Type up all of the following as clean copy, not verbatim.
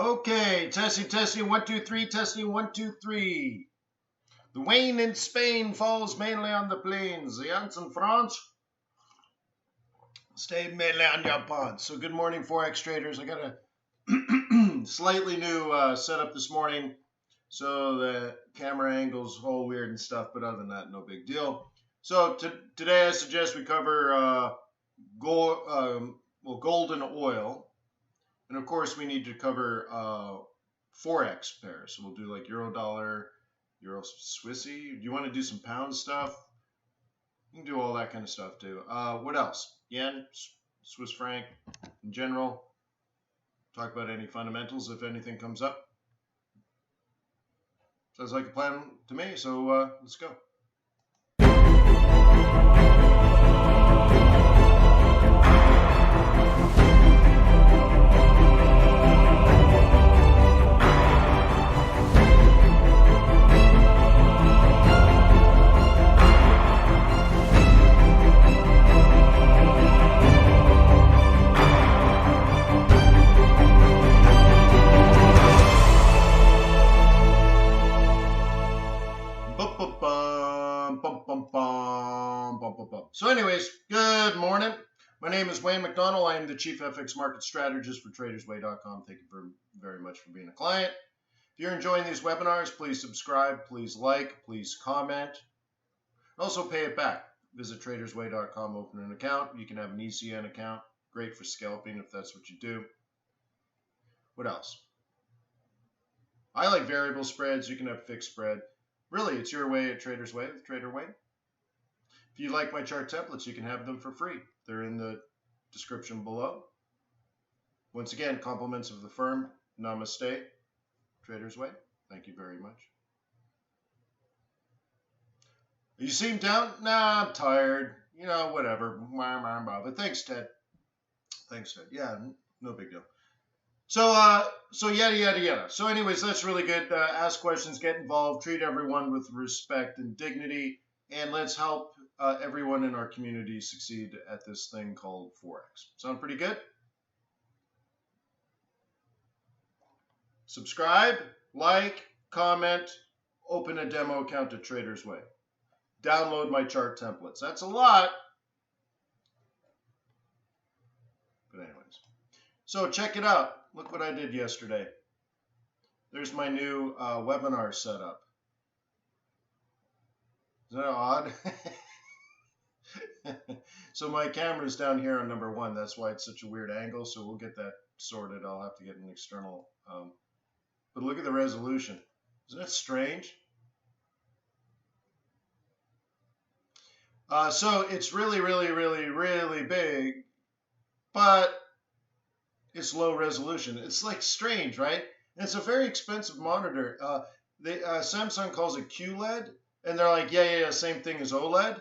Okay, testing, 1, 2, 3, testing, 1, 2, 3. The rain in Spain falls mainly on the plains. The ants in France stay mainly on your ponds. So good morning, Forex traders. I got a slightly new setup this morning. So the camera angle's all weird and stuff, but other than that, no big deal. So today I suggest we cover gold and oil. And of course, we need to cover Forex pairs. So we'll do like euro dollar, euro Swissy. Do you want to do some pound stuff? You can do all that kind of stuff too. What else? Yen, Swiss franc, in general. Talk about any fundamentals if anything comes up. Sounds like a plan to me. So let's go. So anyways, good morning. My name is Wayne McDonald. I am the Chief FX Market Strategist for TradersWay.com. Thank you very much for being a client. If you're enjoying these webinars, please subscribe, please like, please comment. Also pay it back. Visit TradersWay.com, open an account. You can have an ECN account. Great for scalping if that's what you do. What else? I like variable spreads. You can have fixed spread. Really, it's your way at Traders Way with Trader Way. If you like my chart templates, you can have them for free. They're in the description below. Once again, compliments of the firm. Namaste. Traders Way. Thank you very much. You seem down? Nah, I'm tired. You know, whatever. But thanks, Ted. Thanks, Ted. Yeah, no big deal. So yada, yada, yada. So anyways, that's really good. Ask questions, get involved, treat everyone with respect and dignity, and let's help everyone in our community succeed at this thing called Forex. Sound pretty good? Subscribe, like, comment, open a demo account at Traders Way. Download my chart templates. That's a lot. But anyways. So check it out. Look what I did yesterday. There's my new webinar setup. Is that odd? So my camera's down here on number 1. That's why it's such a weird angle. So we'll get that sorted. I'll have to get an external. But look at the resolution. Isn't that strange? So it's really, really, really, really big, but it's low resolution. It's like strange, right? And it's a very expensive monitor. Samsung calls it QLED, and they're like, yeah, same thing as OLED.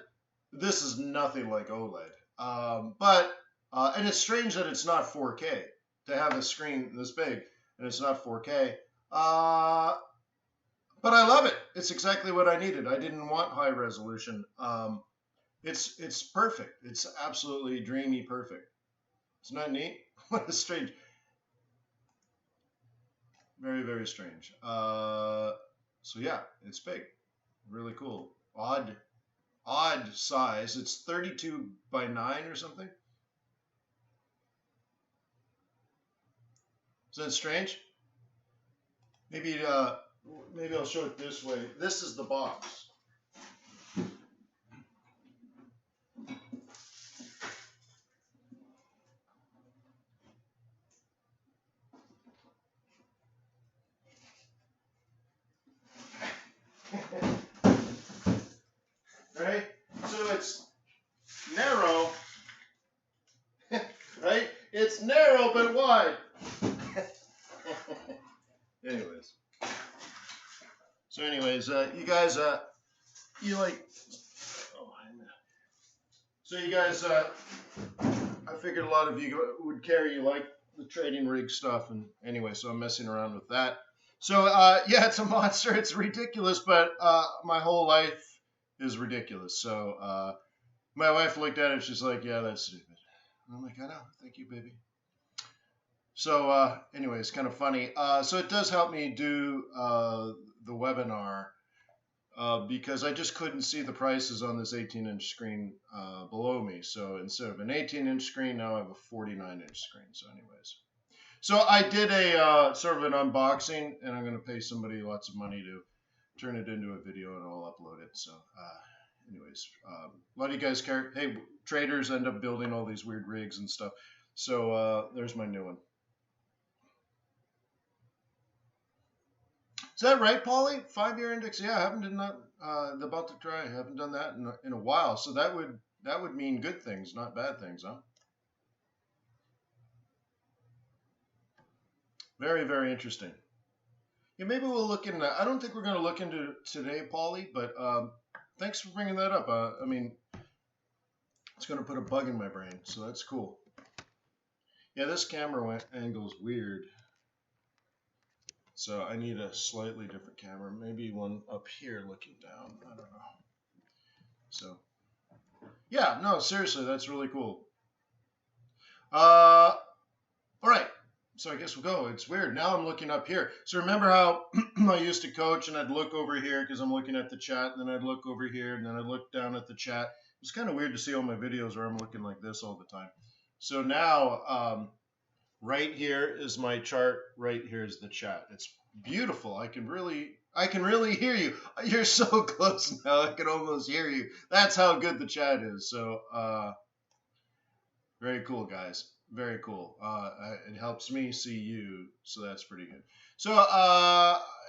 This is nothing like OLED. And it's strange that it's not 4K, to have a screen this big, and it's not 4K. But I love it. It's exactly what I needed. I didn't want high resolution. It's perfect. It's absolutely dreamy perfect. Isn't that neat? What a strange. Very, very strange. So yeah, it's big. Really cool. Odd size. It's 32 by 9 or something. Is that strange? Maybe I'll show it this way. This is the box. Right? So it's narrow, right? It's narrow but wide. Anyways, you guys, you like, so you guys, I figured a lot of you would carry, you like the trading rig stuff, and anyway, so I'm messing around with that. So, yeah, it's a monster. It's ridiculous, but my whole life is ridiculous. So, my wife looked at it, she's like, yeah, that's stupid. And I'm like, I know, thank you, baby. So anyways, kind of funny. So it does help me do the webinar because I just couldn't see the prices on this 18-inch screen below me. So instead of an 18-inch screen, now I have a 49-inch screen. So anyways, so I did a sort of an unboxing, and I'm going to pay somebody lots of money to turn it into a video, and I'll upload it. So anyways, a lot of you guys care. Hey, traders end up building all these weird rigs and stuff. So there's my new one. Is that right, Polly? 5-year index? Yeah, I haven't done that. About to try. I haven't done that in a while. So that would mean good things, not bad things, huh? Very, very interesting. Yeah, maybe we'll look into that. I don't think we're going to look into it today, Polly, but thanks for bringing that up. I mean, it's going to put a bug in my brain, so that's cool. Yeah, this camera angle's weird. So I need a slightly different camera, maybe one up here looking down. I don't know. So, yeah, no, seriously, that's really cool. All right. So I guess we'll go. It's weird. Now I'm looking up here. So remember how I used to coach and I'd look over here because I'm looking at the chat, and then I'd look over here, and then I'd look down at the chat. It's kind of weird to see all my videos where I'm looking like this all the time. So now, right here is my chart. Right here is the chat. It's beautiful. I can really hear you. You're so close now. I can almost hear you. That's how good the chat is. So very cool, guys. Very cool. It helps me see you, so that's pretty good. So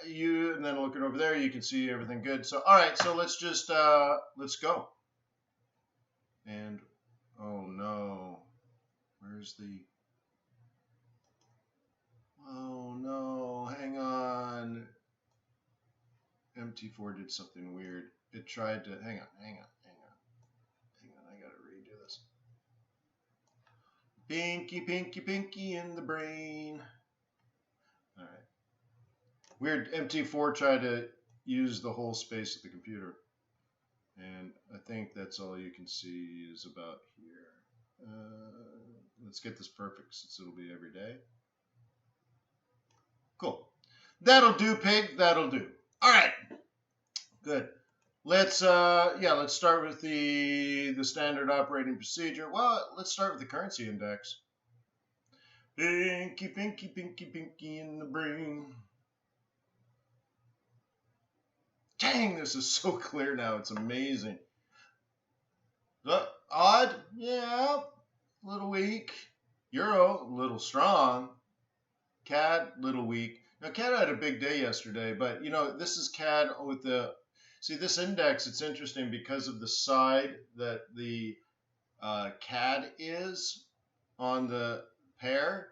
you, and then looking over there, you can see everything good. So all right, so let's just let's go. And oh no, where's the? Oh no, hang on. MT4 did something weird. It tried to, hang on. I gotta redo this. Pinky in the brain. All right. Weird, MT4 tried to use the whole space of the computer. And I think that's all you can see is about here. Let's get this perfect since it'll be every day. Cool. That'll do, pig. That'll do. All right. Good. Let's start with the standard operating procedure. Well, let's start with the currency index. Pinky in the brain. Dang, this is so clear now. It's amazing. Odd? Yeah. A little weak. Euro, a little strong. CAD, little weak. Now, CAD had a big day yesterday, but, you know, this is CAD with the... See, this index, it's interesting because of the side that the CAD is on the pair.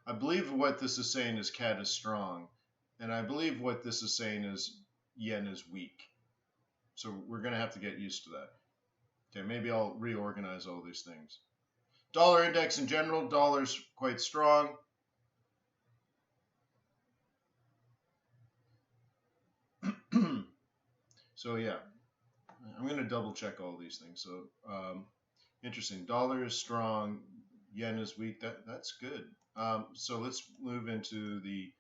I believe what this is saying is CAD is strong. And I believe what this is saying is yen is weak. So we're going to have to get used to that. Okay, maybe I'll reorganize all these things. Dollar index in general, dollar's quite strong. So yeah, I'm going to double check all these things. So interesting. Dollar is strong. Yen is weak. That's good. So let's move into the.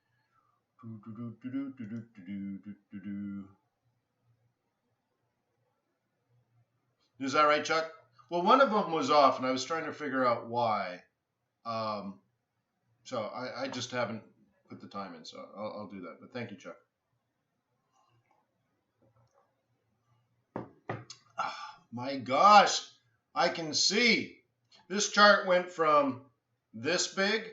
Is that right, Chuck? Well, one of them was off, and I was trying to figure out why. So I just haven't put the time in, so I'll do that. But thank you, Chuck. My gosh, I can see. This chart went from this big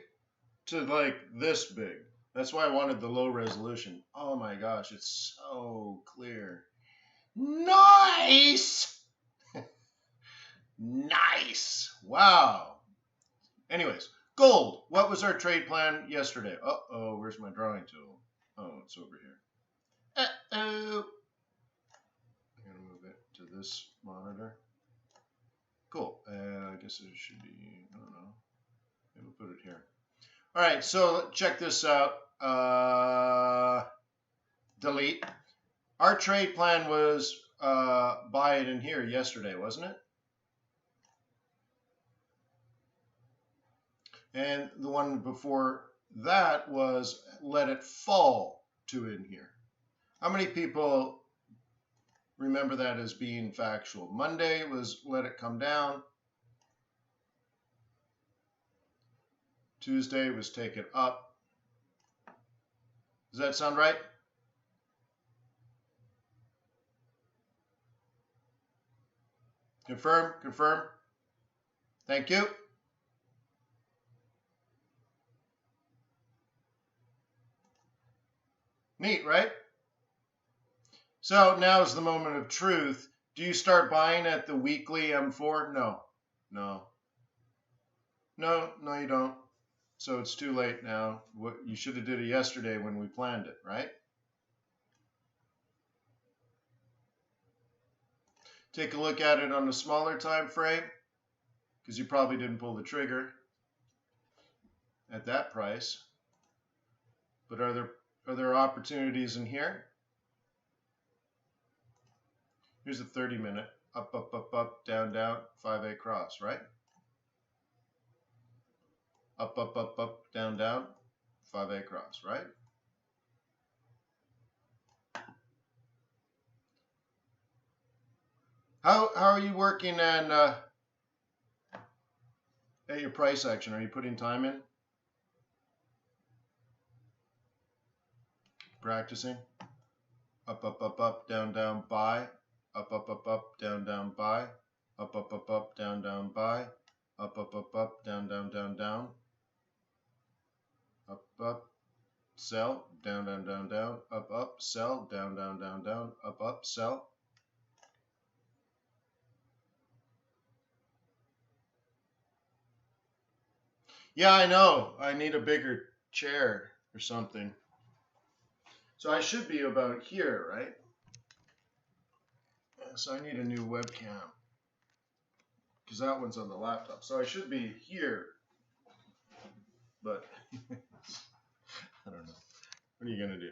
to like this big. That's why I wanted the low resolution. Oh my gosh, it's so clear. Nice! Nice. Wow. Anyways, gold. What was our trade plan yesterday? Uh-oh, where's my drawing tool? Oh, it's over here. Uh-oh. I'm going to move it to this monitor. Cool. I guess it should be, I don't know. Maybe we'll put it here. All right, so check this out. Delete. Our trade plan was buy it in here yesterday, wasn't it? And the one before that was let it fall to in here. How many people remember that as being factual? Monday was let it come down. Tuesday was take it up. Does that sound right? Confirm, confirm. Thank you. Neat, right? So now is the moment of truth. Do you start buying at the weekly M4? No, no, no, no, you don't. So it's too late now. What you should have did it yesterday when we planned it, right? Take a look at it on a smaller time frame, because you probably didn't pull the trigger at that price. But are there opportunities in here? Here's a 30-minute. Up, up, up, up, down, down, 5A cross, right? Up, up, up, up, down, down, 5A cross, right? How are you working at your price action? Are you putting time in? Practicing? Up, up, up, up, down, down, buy. Up, up, up, up, down, down, buy. Up, up, up, up, down, down, buy. Up, up, up, up, down, down, down, down. Up, up, sell, down, down, down, down. Up, sell, down, down, down, down. Up, sell. Yeah, I know. I need a bigger chair or something. So I should be about here, right? So I need a new webcam because that one's on the laptop. So I should be here, but I don't know. What are you gonna do?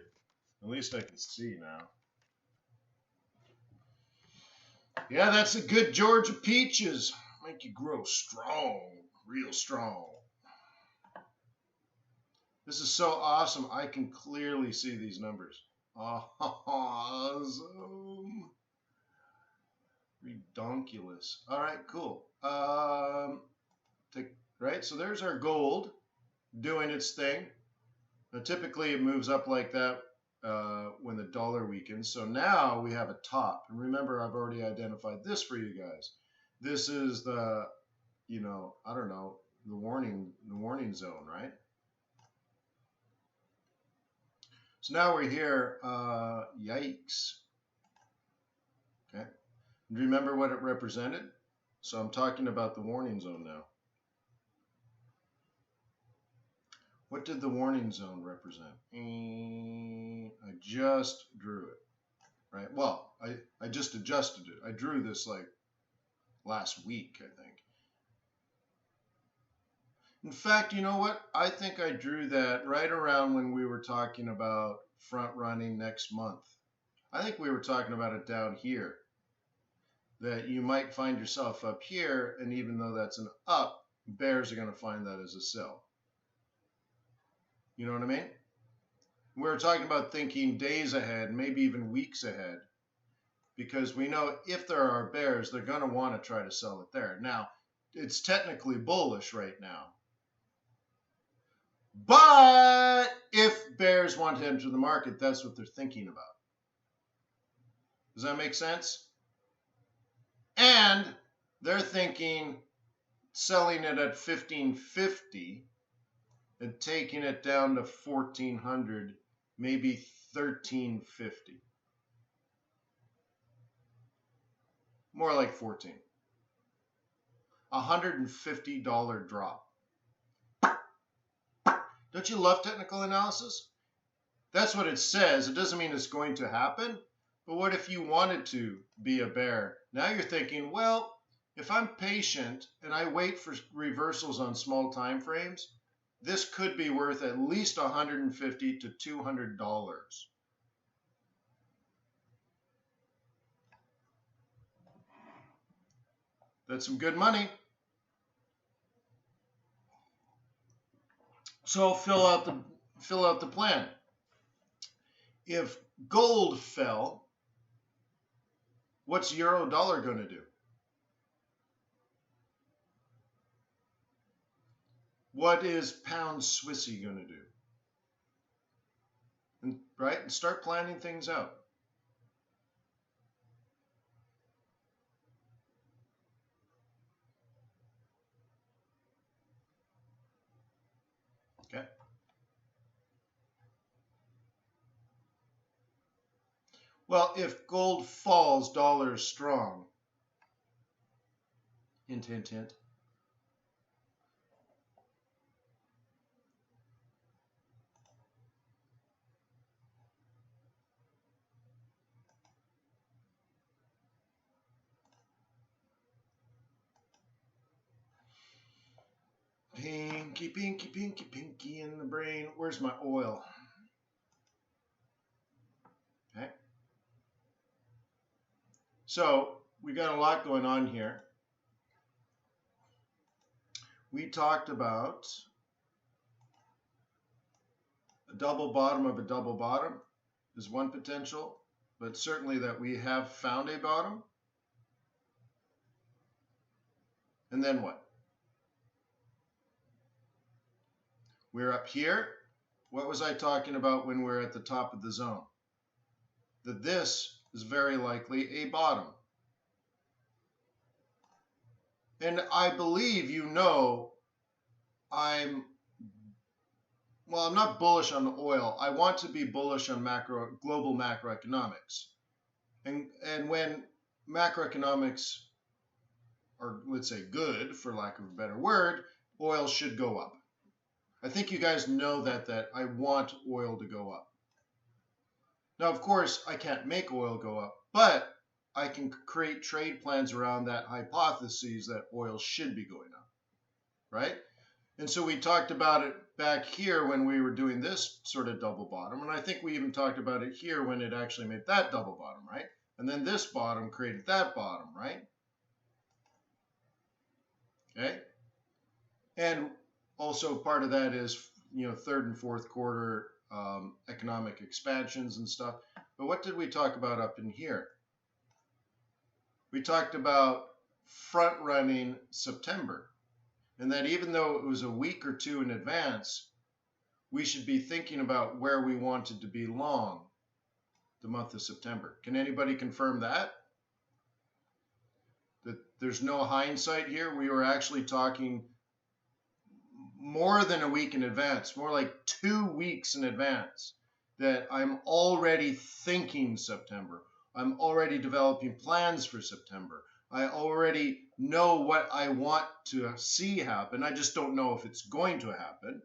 At least I can see now. Yeah, that's a good Georgia peaches. Make you grow strong, real strong. This is so awesome. I can clearly see these numbers. Awesome. Redonkulous. All right, cool. Right, so there's our gold doing its thing. Now, typically it moves up like that when the dollar weakens. So now we have a top. And remember, I've already identified this for you guys. This is the, I don't know, the warning zone, right? So now we're here. Yikes. Okay. And remember what it represented? So I'm talking about the warning zone now. What did the warning zone represent? I just drew it, right? Well, I just adjusted it. I drew this like last week, I think. In fact, you know what? I think I drew that right around when we were talking about front running next month. I think we were talking about it down here, that you might find yourself up here, and even though that's an up, bears are going to find that as a sell. You know what I mean? We're talking about thinking days ahead, maybe even weeks ahead, because we know if there are bears, they're going to want to try to sell it there. Now, it's technically bullish right now. But if bears want to enter the market, that's what they're thinking about. Does that make sense? And they're thinking selling it at 1550 and taking it down to 1400, maybe 1350. More like 14. $150 drop. Don't you love technical analysis? That's what it says. It doesn't mean it's going to happen. But what if you wanted to be a bear? Now you're thinking, well, if I'm patient and I wait for reversals on small time frames, this could be worth at least $150 to $200. That's some good money. So fill out the plan. If gold fell, what's euro dollar going to do? What is pound Swissy going to do? Right? And start planning things out. Okay. Well, if gold falls, dollar is strong. Hint, hint, hint. Pinky, pinky, pinky, pinky in the brain. Where's my oil? Okay. So we got a lot going on here. We talked about a double bottom of a double bottom is one potential, but certainly that we have found a bottom. And then what? We're up here. What was I talking about when we're at the top of the zone? That this is very likely a bottom. And I believe you know I'm not bullish on the oil. I want to be bullish on global macroeconomics. And when macroeconomics are, let's say, good, for lack of a better word, oil should go up. I think you guys know that I want oil to go up. Now, of course, I can't make oil go up, but I can create trade plans around that hypothesis that oil should be going up, right? And so we talked about it back here when we were doing this sort of double bottom, and I think we even talked about it here when it actually made that double bottom, right? And then this bottom created that bottom, right? Okay? And also part of that is, third and fourth quarter economic expansions and stuff. But what did we talk about up in here? We talked about front running September, and that even though it was a week or two in advance, we should be thinking about where we wanted to be long the month of September. Can anybody confirm that? That there's no hindsight here? We were actually talking more than a week in advance, more like 2 weeks in advance, that I'm already thinking September. I'm already developing plans for September. I already know what I want to see happen. I just don't know if it's going to happen.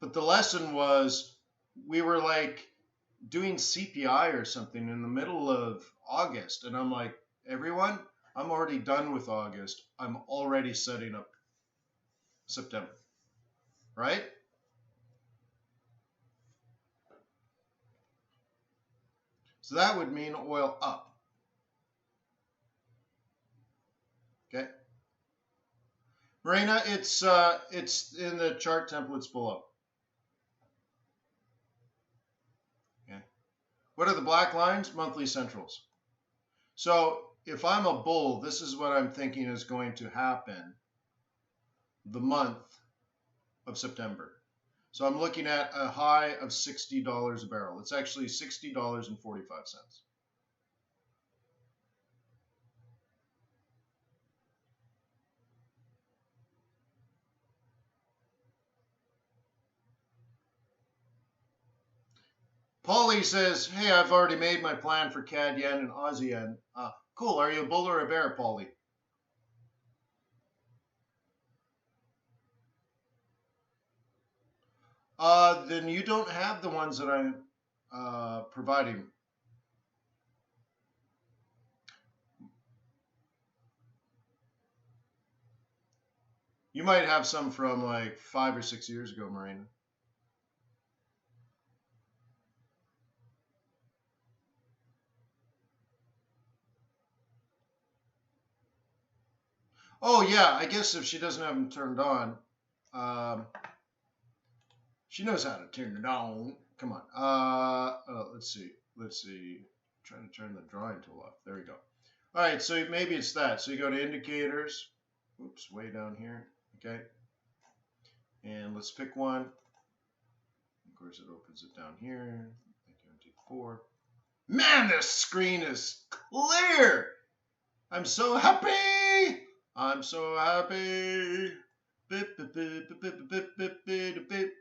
But the lesson was we were like doing CPI or something in the middle of August. And I'm like, everyone, I'm already done with August. I'm already setting up September. Right? So that would mean oil up. Okay. Marina, it's in the chart templates below. Okay. What are the black lines? Monthly centrals. So if I'm a bull, this is what I'm thinking is going to happen the month of September. So I'm looking at a high of $60 a barrel. It's actually $60.45. Paulie says, hey, I've already made my plan for CAD yen and Aussie yen. Cool. Are you a bull or a bear, Paulie? Then you don't have the ones that I'm providing. You might have some from like 5 or 6 years ago, Marina. Oh, yeah. I guess if she doesn't have them turned on. She knows how to turn it on. Come on. Let's see. Trying to turn the drawing tool off. There we go. All right, so maybe it's that. So you go to indicators. Oops, way down here. Okay. And let's pick one. Of course, it opens it down here. I guarantee 4. Man, this screen is clear. I'm so happy. I'm so happy. Beep, beep, beep, beep, beep, beep, beep, beep, beep.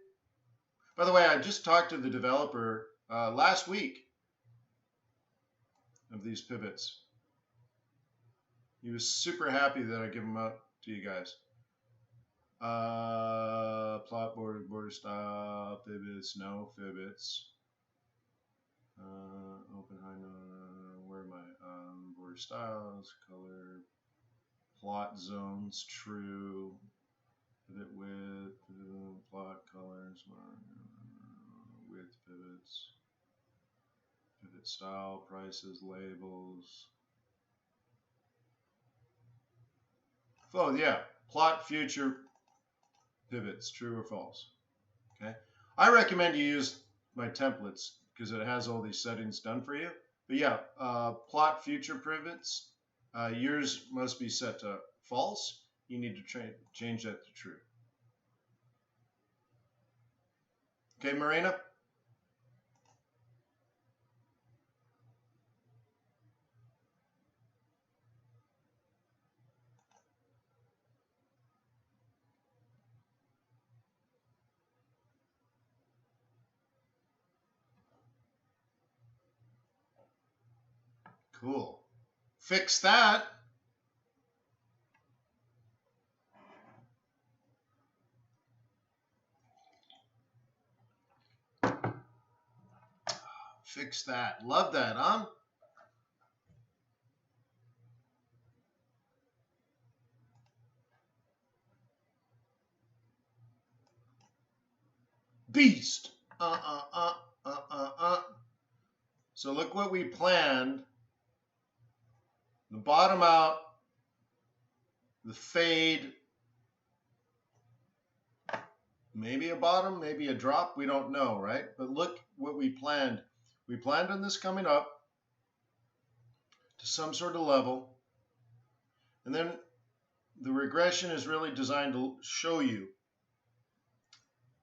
By the way, I just talked to the developer last week of these pivots. He was super happy that I give them out to you guys. Plot border style, pivots, no pivots. Open high, no, where am I? Border styles, color, plot zones, true. Pivot width, plot colors, width pivots, pivot style, prices, labels. Oh yeah, plot future pivots, true or false. Okay, I recommend you use my templates because it has all these settings done for you. But yeah, plot future pivots, yours must be set to false. You need to change that to true. Okay, Marina? Cool. Fix that. Fix that. Love that, huh? Beast. So look what we planned. The bottom out, the fade, maybe a bottom, maybe a drop, we don't know, right? But look what we planned. We planned on this coming up to some sort of level. And then the regression is really designed to show you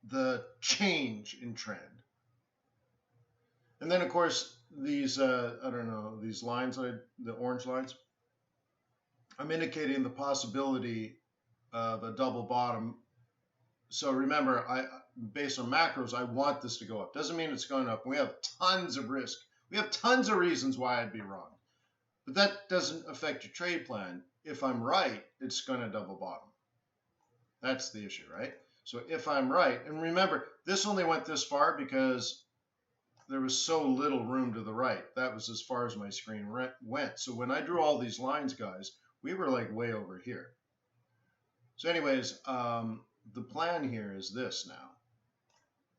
the change in trend. And then, of course, these, these lines, the orange lines, I'm indicating the possibility of a double bottom. So remember, based on macros, I want this to go up. Doesn't mean it's going up. We have tons of risk. We have tons of reasons why I'd be wrong. But that doesn't affect your trade plan. If I'm right, it's going to double bottom. That's the issue, right? So if I'm right, and remember, this only went this far because there was so little room to the right. That was as far as my screen went. So when I drew all these lines, guys, we were like way over here. So anyways, the plan here is this now.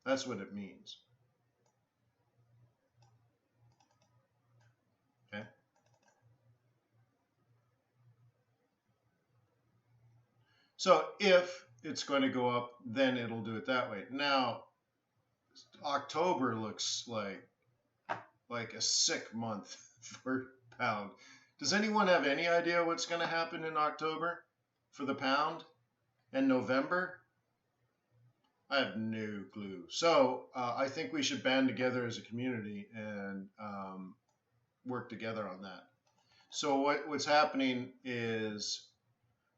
That's what it means. Okay. So if it's going to go up, then it'll do it that way. Now, October looks like a sick month for pound. Does anyone have any idea what's going to happen in October for the pound and November? I have no clue. So I think we should band together as a community and work together on that. So what's happening is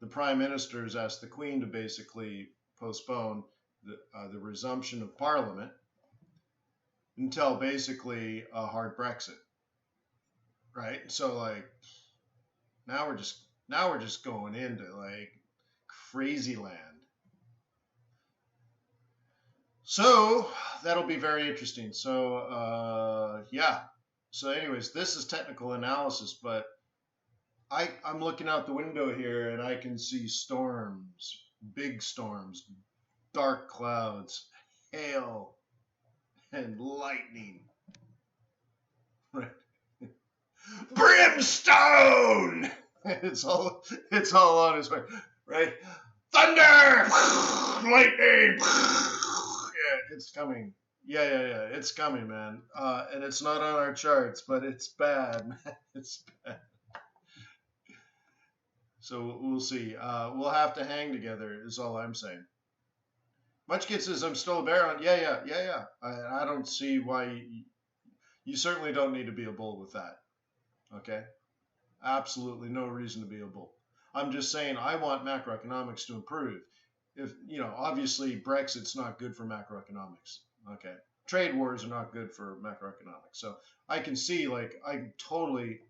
the Prime Minister has asked the Queen to basically postpone the resumption of Parliament until basically a hard Brexit, right? So like now we're just going into like crazy land. So that'll be very interesting. So yeah. So anyways, this is technical analysis, but I'm looking out the window here and I can see storms, big storms, dark clouds, hail, and lightning. Right. Brimstone! It's all on its way, right? Thunder! Lightning! Yeah, it's coming. Yeah. It's coming, man. And it's not on our charts, but it's bad, man. It's bad. So we'll see. We'll have to hang together, is all I'm saying. Munchkin says, I'm still a bear on. Yeah. I don't see why you certainly don't need to be a bull with that. Okay? Absolutely no reason to be a bull. I'm just saying I want macroeconomics to improve. If, obviously Brexit's not good for macroeconomics. Okay? Trade wars are not good for macroeconomics. So I can see, like, I'm totally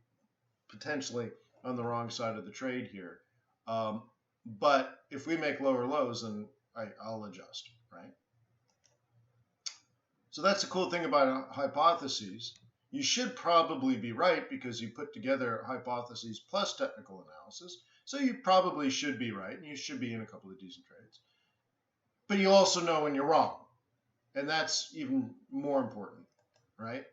potentially on the wrong side of the trade here. But if we make lower lows, then I'll adjust, right? So that's the cool thing about hypotheses. You should probably be right because you put together hypotheses plus technical analysis. So you probably should be right, and you should be in a couple of decent trades. But you also know when you're wrong, and that's even more important, right?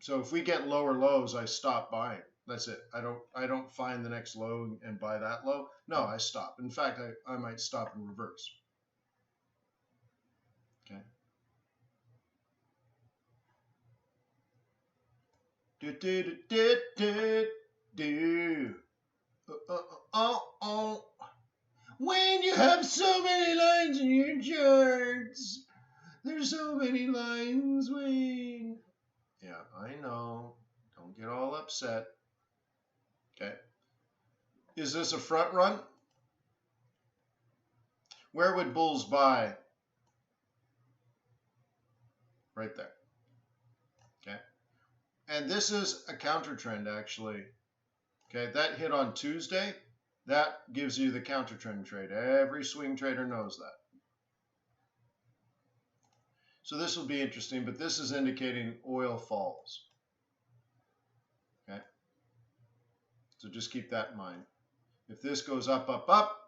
So if we get lower lows, I stop buying. That's it. I don't find the next low and buy that low. No, I stop. In fact, I might stop and reverse. Okay. When you have so many lines in your charts, there's so many lines, Wayne. Yeah, I know. Don't get all upset. Okay. Is this a front run? Where would bulls buy? Right there. Okay. And this is a counter trend, actually. Okay, that hit on Tuesday. That gives you the counter trend trade. Every swing trader knows that. So this will be interesting, but this is indicating oil falls. Okay. So just keep that in mind. If this goes up,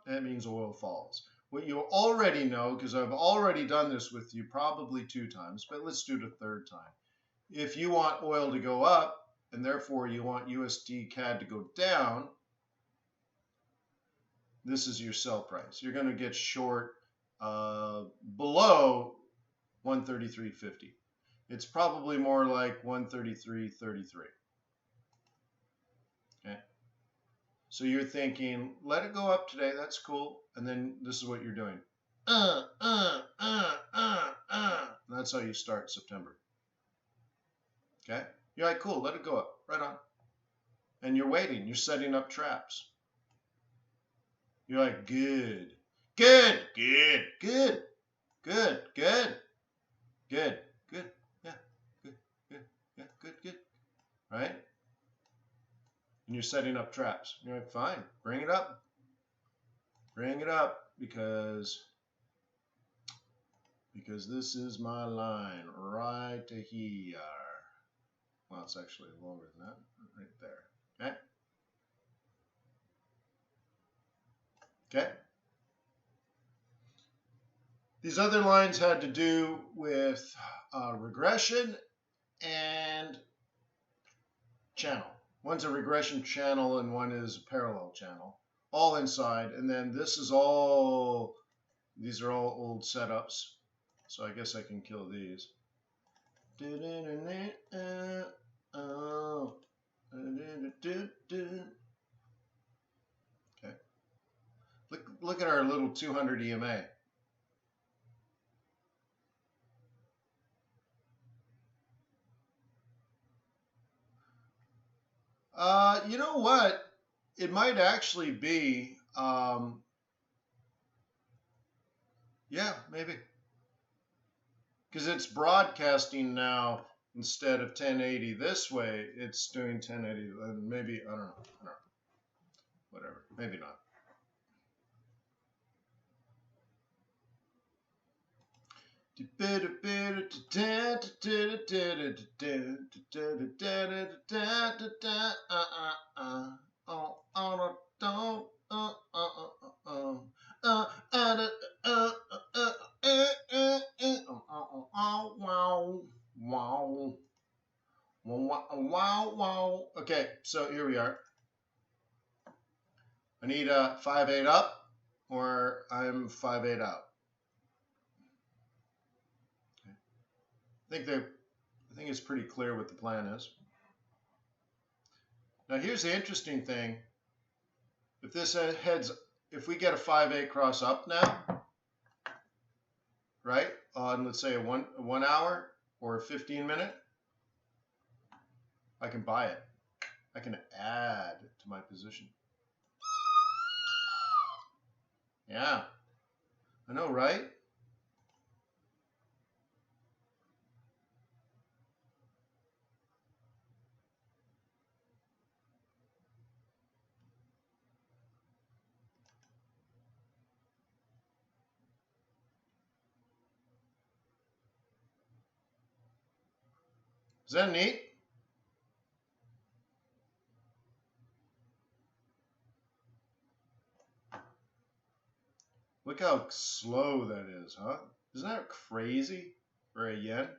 that means oil falls. What you already know, because I've already done this with you probably 2 times, but let's do it a 3rd time. If you want oil to go up, and therefore you want USD CAD to go down, this is your sell price. You're going to get short below 133.50. It's probably more like 133.33. Okay. So you're thinking, let it go up today. That's cool. And then this is what you're doing. That's how you start September. Okay. You're like, cool. Let it go up. Right on. And you're waiting. You're setting up traps. You're like, good. Yeah, good. Right? And you're setting up traps. You're like, fine, bring it up. Bring it up because this is my line right to here. Well, it's actually longer than that, right there. Okay? These other lines had to do with regression and channel. One's a regression channel and one is a parallel channel, all inside. And then this is all, these are all old setups. So I guess I can kill these. Okay. Look at our little 200 EMA. You know what? It might actually be, yeah, maybe. Because it's broadcasting now instead of 1080 this way, it's doing 1080. Maybe, I don't know. Whatever. Maybe not. Okay, so here we are. I need a 5-8 up, or I'm 5-8 out. I think it's pretty clear what the plan is. Now here's the interesting thing. If this heads, if we get a 5-8 cross up now, right, on let's say a one hour or a 15-minute, I can buy it. I can add to my position. Yeah, I know, right? Is that neat? Look how slow that is, huh? Isn't that crazy for a yen?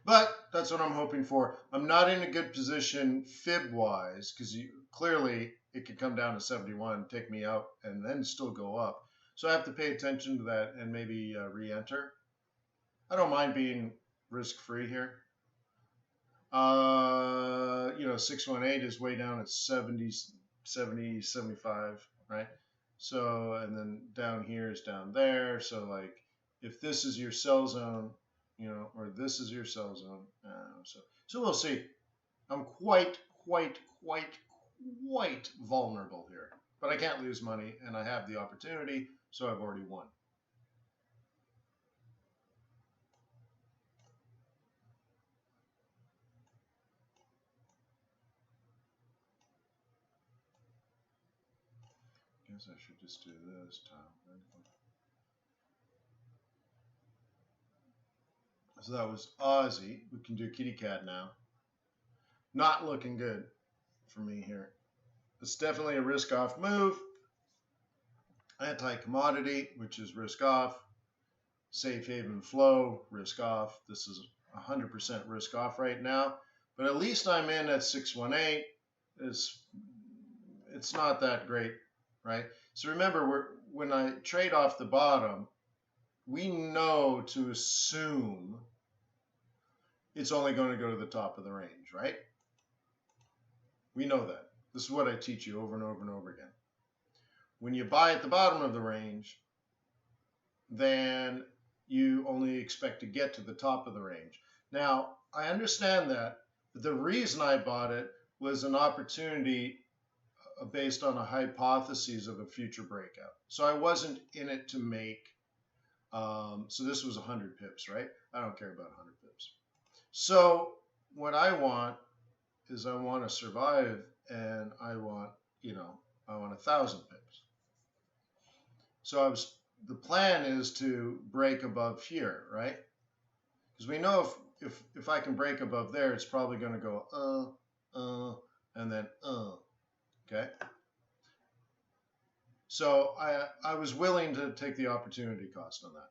But that's what I'm hoping for. I'm not in a good position fib-wise because clearly it could come down to 71, take me out, and then still go up. So I have to pay attention to that and maybe re-enter. I don't mind being risk-free here. 618 is way down at 70, 75, right? So, and then down here is down there. So like, if this is your sell zone, or this is your sell zone. So we'll see. I'm quite vulnerable here, but I can't lose money and I have the opportunity. So I've already won. Guess I should just do this time. So that was Aussie. We can do kitty cat now. Not looking good for me here. It's definitely a risk off move. Anti-commodity, which is risk off. Safe haven flow, risk off. This is 100% risk off right now. But at least I'm in at 618. It's not that great, right? So remember, when I trade off the bottom, we know to assume it's only going to go to the top of the range, right? We know that. This is what I teach you over and over and over again. When you buy at the bottom of the range, then you only expect to get to the top of the range. Now, I understand that, but the reason I bought it was an opportunity based on a hypothesis of a future breakout. So I wasn't in it to make, so this was 100 pips, right? I don't care about 100 pips. So what I want is I want to survive, and I want, I want 1,000 pips. So the plan is to break above here, right? Because we know if I can break above there, it's probably going to go and then okay. So I was willing to take the opportunity cost on that.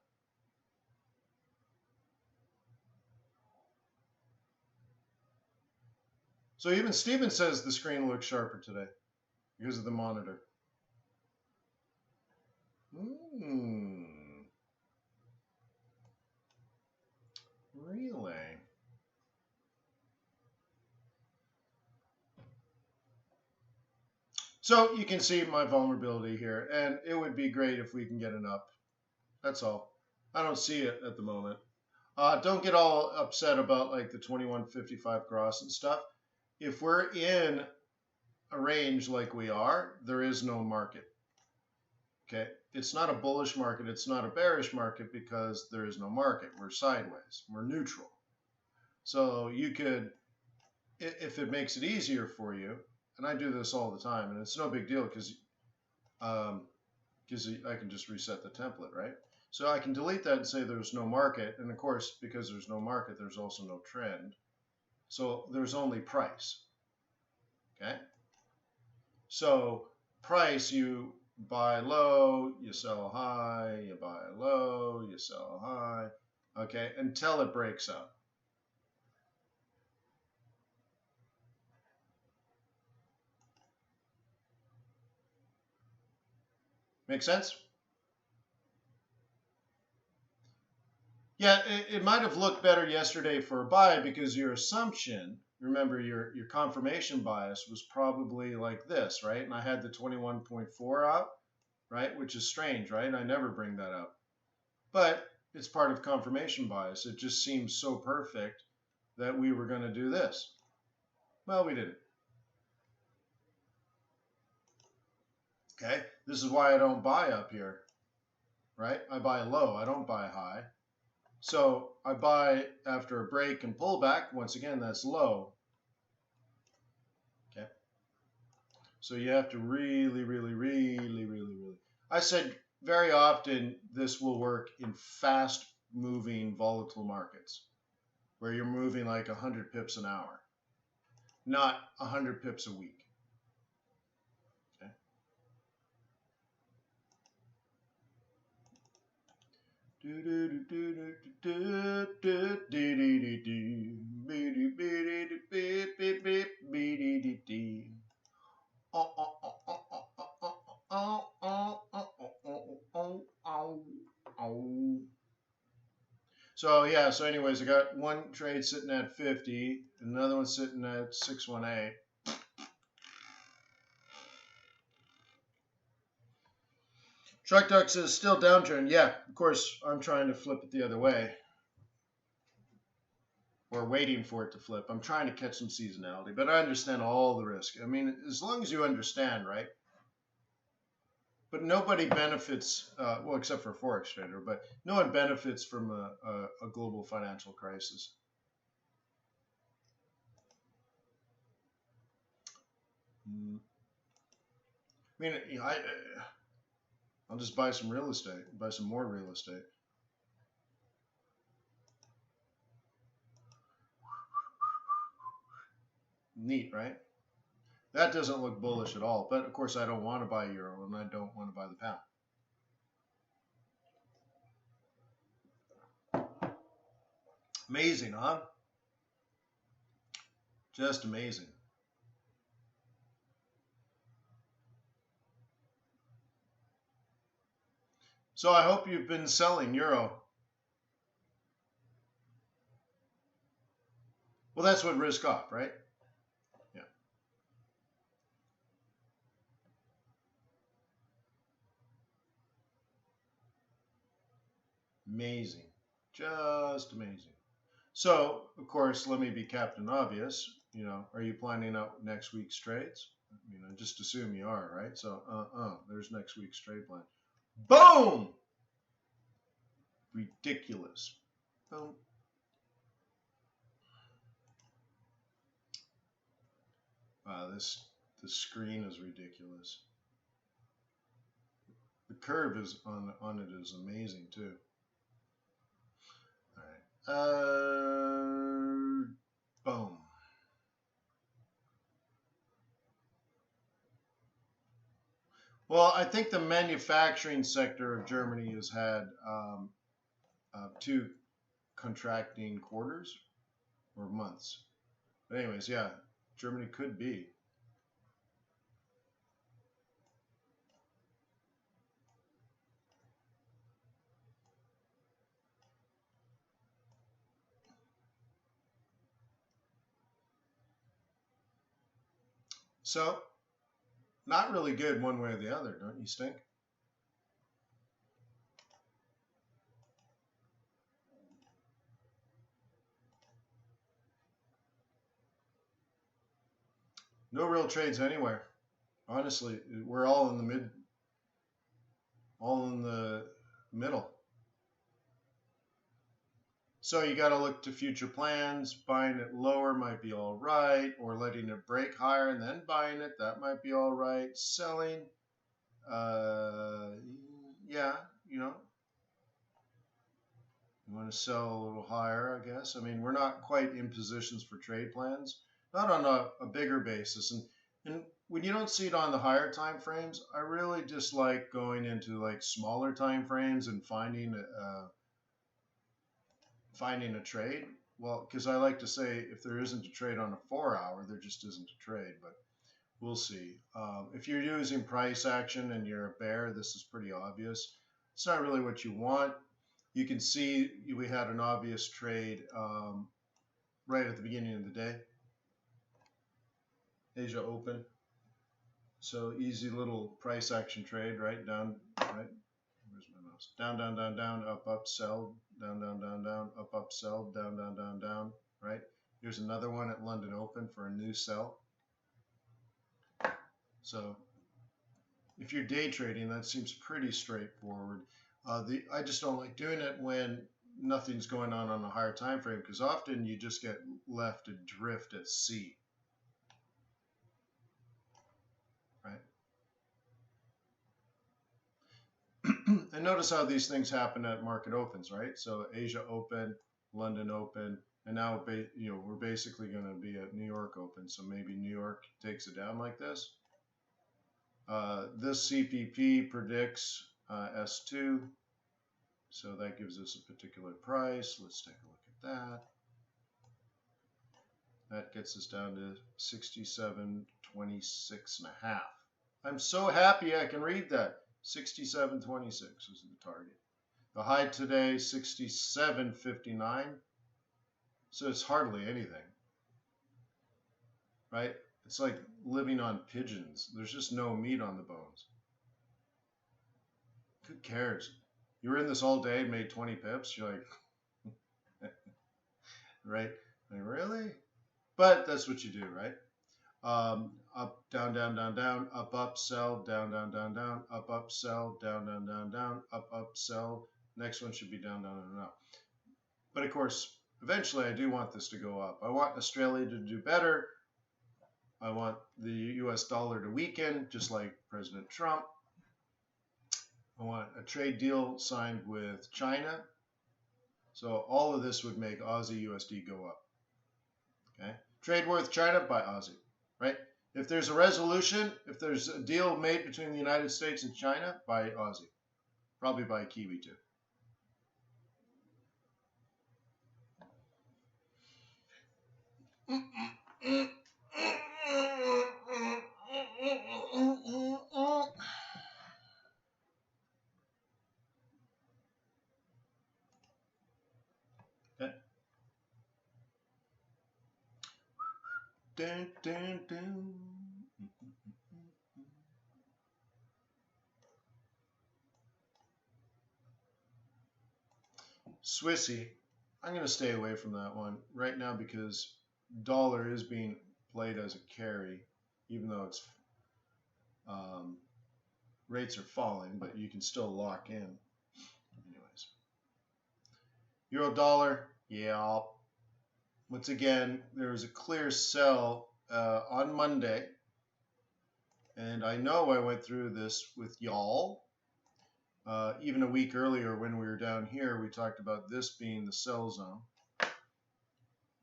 So even Steven says the screen looks sharper today because of the monitor. Really? So you can see my vulnerability here, and it would be great if we can get an up. That's all. I don't see it at the moment. Don't get all upset about like the 2155 cross and stuff. If we're in a range like we are, there is no market. Okay, it's not a bullish market, it's not a bearish market because there is no market. We're sideways, we're neutral. So you could, if it makes it easier for you, and I do this all the time, and it's no big deal because I can just reset the template, right? So I can delete that and say there's no market, and of course, because there's no market, there's also no trend. So there's only price, okay? So price, you buy low, you sell high, you buy low, you sell high, okay, until it breaks out. Make sense? Yeah, it might have looked better yesterday for a buy because your assumption, remember your confirmation bias was probably like this, right? And I had the 21.4 up, right? Which is strange, right? I never bring that up. But it's part of confirmation bias. It just seems so perfect that we were going to do this. Well, we didn't. Okay, this is why I don't buy up here, right? I buy low, I don't buy high. So I buy after a break and pullback. Once again, that's low. Okay. So you have to really. I said very often this will work in fast moving volatile markets where you're moving like 100 pips an hour, not 100 pips a week. Okay. So yeah, so anyways, I got one trade sitting at 50, another one sitting at 618. Truck Duck says still downturn. Yeah, of course, I'm trying to flip it the other way. Or waiting for it to flip. I'm trying to catch some seasonality, but I understand all the risk. I mean, as long as you understand, right? But nobody benefits, well, except for a Forex trader, but no one benefits from a global financial crisis. I mean, I'll just buy some real estate, buy some more real estate. Neat, right? That doesn't look bullish at all. But of course, I don't want to buy euro and I don't want to buy the pound. Amazing, huh? Just amazing. So I hope you've been selling euro. Well, that's what risk off, right? Yeah. Amazing. Just amazing. So, of course, let me be Captain Obvious. You know, are you planning out next week's trades? You know, just assume you are, right? So, there's next week's trade plan. Boom! Ridiculous. Boom. Wow, this screen is ridiculous. The curve is on it is amazing too. All right. Boom. Well, I think the manufacturing sector of Germany has had two contracting quarters or months. But anyways, yeah, Germany could be. So, not really good one way or the other, don't you think? No real trades anywhere. Honestly, we're all in the middle. So you got to look to future plans. Buying it lower might be all right, or letting it break higher and then buying it, that might be all right. Selling, yeah, you know, you want to sell a little higher, I guess. I mean, we're not quite in positions for trade plans, not on a bigger basis. And when you don't see it on the higher time frames, I really dislike going into like smaller time frames and finding a trade. Well, because I like to say if there isn't a trade on a 4 hour, there just isn't a trade. But we'll see. If you're using price action and you're a bear, this is pretty obvious. It's not really what you want. You can see we had an obvious trade right at the beginning of the day. Asia open. So easy little price action trade, right? Down, right? Where's my mouse? Down, down, down, down, up, up, sell, down, down, down, down, up, up, sell, down, down, down, down, right? Here's another one at London Open for a new sell. So if you're day trading, that seems pretty straightforward. I just don't like doing it when nothing's going on a higher time frame, because often you just get left adrift at sea, right? And notice how these things happen at market opens, right? So Asia open, London open, and now we're basically going to be at New York open. So maybe New York takes it down like this. This CPP predicts S2, so that gives us a particular price. Let's take a look at that. That gets us down to 67.26 and a half. I'm so happy I can read that. 67.26 is the target. The high today, 67.59. So it's hardly anything, right? It's like living on pigeons. There's just no meat on the bones. Who cares? You were in this all day and made 20 pips. You're like, right? Like, really? But that's what you do, right? Up, down, down, down, down, up, up, sell, down, down, down, down, up, up, sell, down, down, down, down, up, sell. Next one should be down, down, down, down. But of course, eventually I do want this to go up. I want Australia to do better. I want the US dollar to weaken, just like President Trump. I want a trade deal signed with China. So all of this would make Aussie USD go up. Okay? Trade war with China, buy Aussie, right? If there's a resolution, if there's a deal made between the United States and China, buy Aussie. Probably buy Kiwi too. Okay. Dun, dun, dun. Swissy, I'm going to stay away from that one right now because dollar is being played as a carry, even though it's rates are falling, but you can still lock in. Anyways, euro dollar, yeah. Once again, there was a clear sell on Monday, and I know I went through this with y'all. Even a week earlier when we were down here, we talked about this being the sell zone,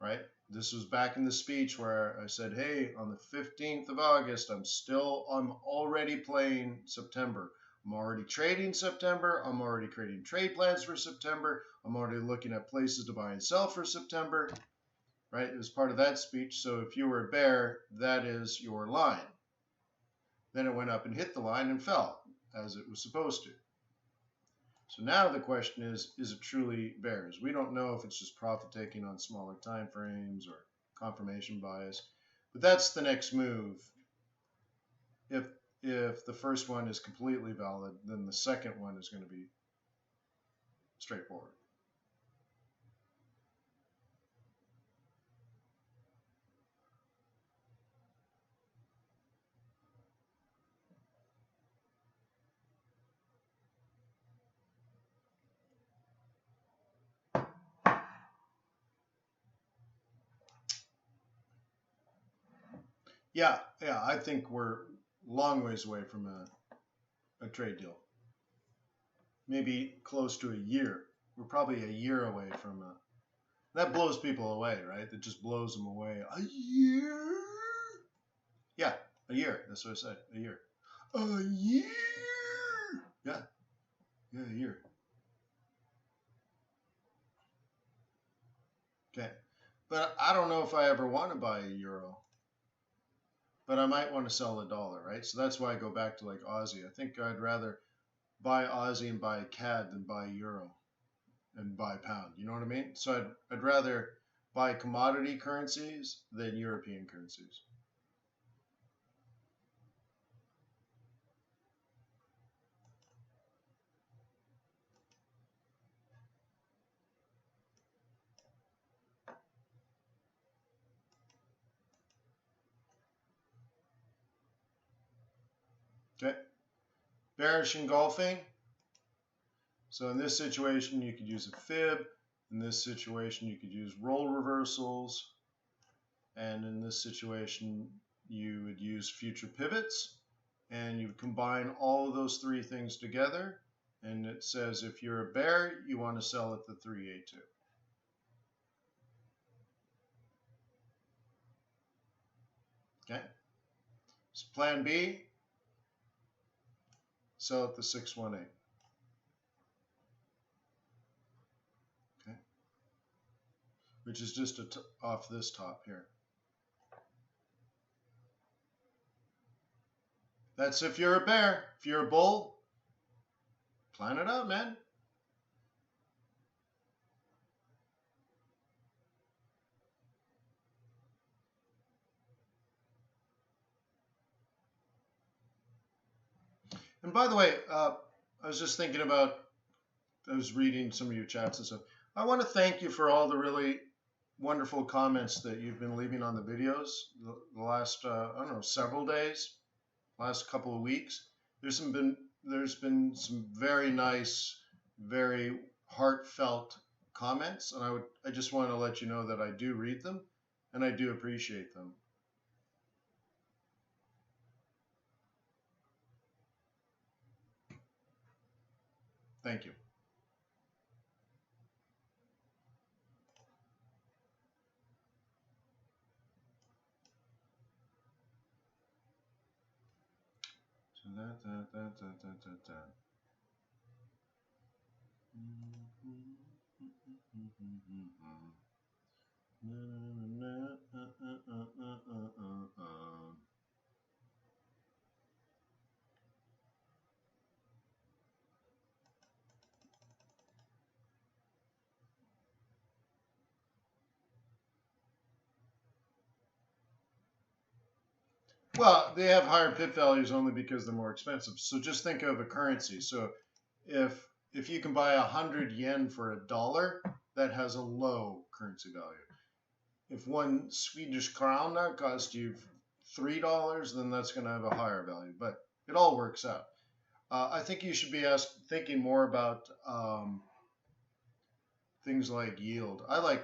right? This was back in the speech where I said, hey, on the 15th of August, I'm already playing September. I'm already trading September. I'm already creating trade plans for September. I'm already looking at places to buy and sell for September, right? It was part of that speech. So if you were a bear, that is your line. Then it went up and hit the line and fell as it was supposed to. So now the question is it truly bears? We don't know if it's just profit taking on smaller time frames or confirmation bias, but that's the next move. If the first one is completely valid, then the second one is going to be straightforward. Yeah, I think we're long ways away from a trade deal. Maybe close to a year. We're probably a year away from that blows people away, right? That just blows them away. A year? Yeah, a year. That's what I said. A year. A year? Yeah, a year. Okay. But I don't know if I ever want to buy a euro. But I might want to sell a dollar, right? So that's why I go back to like Aussie. I think I'd rather buy Aussie and buy CAD than buy euro. and buy pound. You know what I mean? So I'd rather buy commodity currencies than European currencies. Okay. Bearish engulfing. So in this situation, you could use a fib. In this situation, you could use role reversals. And in this situation, you would use future pivots. And you would combine all of those three things together. And it says if you're a bear, you want to sell at the 382. Okay. So plan B, sell at the 618. Okay. Which is just off this top here. That's if you're a bear. If you're a bull, plan it out, man. And by the way, I was just thinking about, I was reading some of your chats and stuff. I want to thank you for all the really wonderful comments that you've been leaving on the videos the last, I don't know, several days, last couple of weeks. There's been some very nice, very heartfelt comments, and I just want to let you know that I do read them and I do appreciate them. Thank you. So that. Well, they have higher pip values only because they're more expensive. So just think of a currency. So if you can buy 100 yen for $1, that has a low currency value. If one Swedish krona costs you $3, then that's going to have a higher value. But it all works out. I think you should be thinking more about things like yield. I like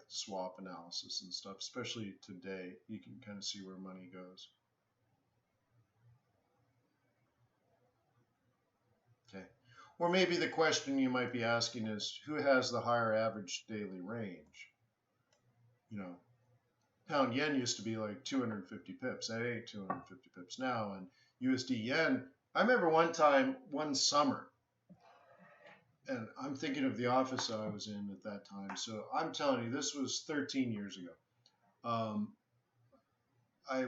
swap analysis and stuff, especially today. You can kind of see where money goes. Okay. Or maybe the question you might be asking is, who has the higher average daily range? You know, pound yen used to be like 250 pips. That ain't 250 pips now. And USD yen, I remember one summer, and I'm thinking of the office that I was in at that time. So I'm telling you, this was 13 years ago. I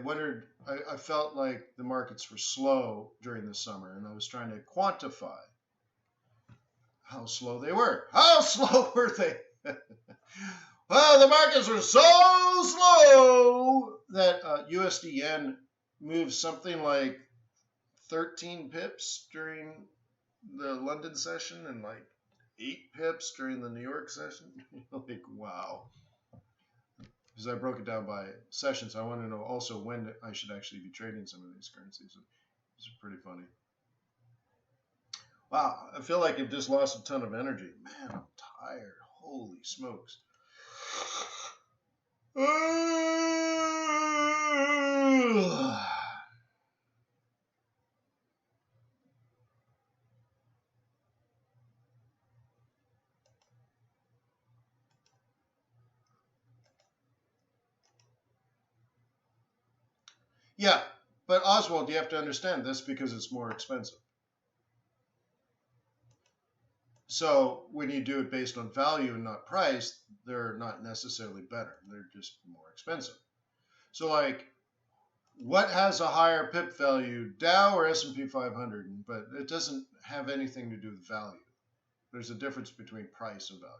felt like the markets were slow during the summer, and I was trying to quantify how slow they were. How slow were they? Well, the markets were so slow that USD yen moved something like 13 pips during the London session and like 8 pips during the New York session. Like, wow. Because I broke it down by sessions. I want to know also when I should actually be trading some of these currencies. It's pretty funny. Wow, I feel like I've just lost a ton of energy. Man, I'm tired. Holy smokes. Yeah, but Oswald, you have to understand this because it's more expensive. So when you do it based on value and not price, they're not necessarily better. They're just more expensive. So like, what has a higher pip value, Dow or S&P 500? But it doesn't have anything to do with value. There's a difference between price and value.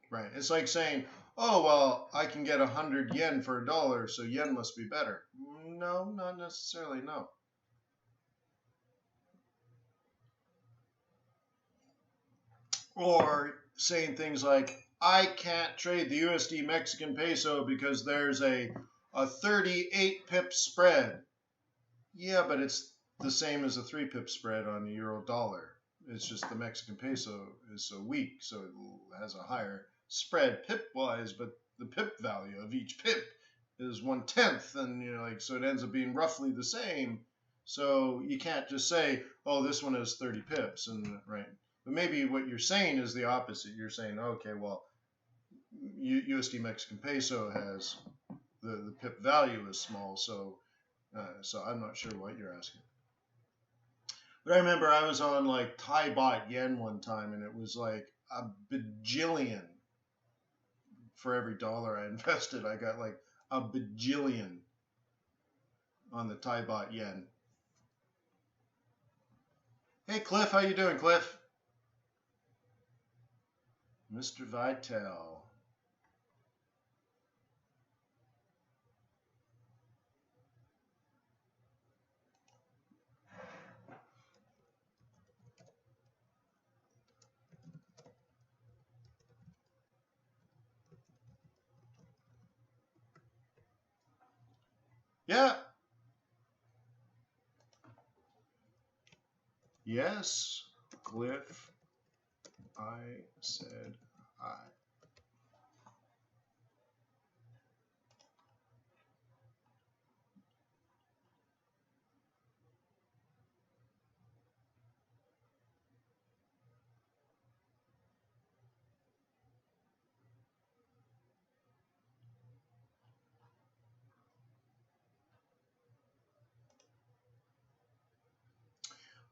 Right. It's like saying, oh, well, I can get 100 yen for $1, so yen must be better. No, not necessarily, no. Or saying things like, I can't trade the USD Mexican peso because there's a 38 pip spread. Yeah, but it's the same as a 3 pip spread on the euro dollar. It's just the Mexican peso is so weak, so it has a higher spread pip-wise, but the pip value of each pip is 1/10, and so it ends up being roughly the same. So you can't just say, oh, this one has 30 pips, and right. But maybe what you're saying is the opposite. You're saying, okay, well, USD Mexican peso has the pip value is small, so I'm not sure what you're asking. But I remember I was on like Thai baht yen one time, and it was like a bajillion for every dollar I invested. I got like a bajillion on the Thai baht yen. Hey Cliff, how you doing, Cliff? Mr. Vitel. Yeah. Yes, Cliff. I said hi.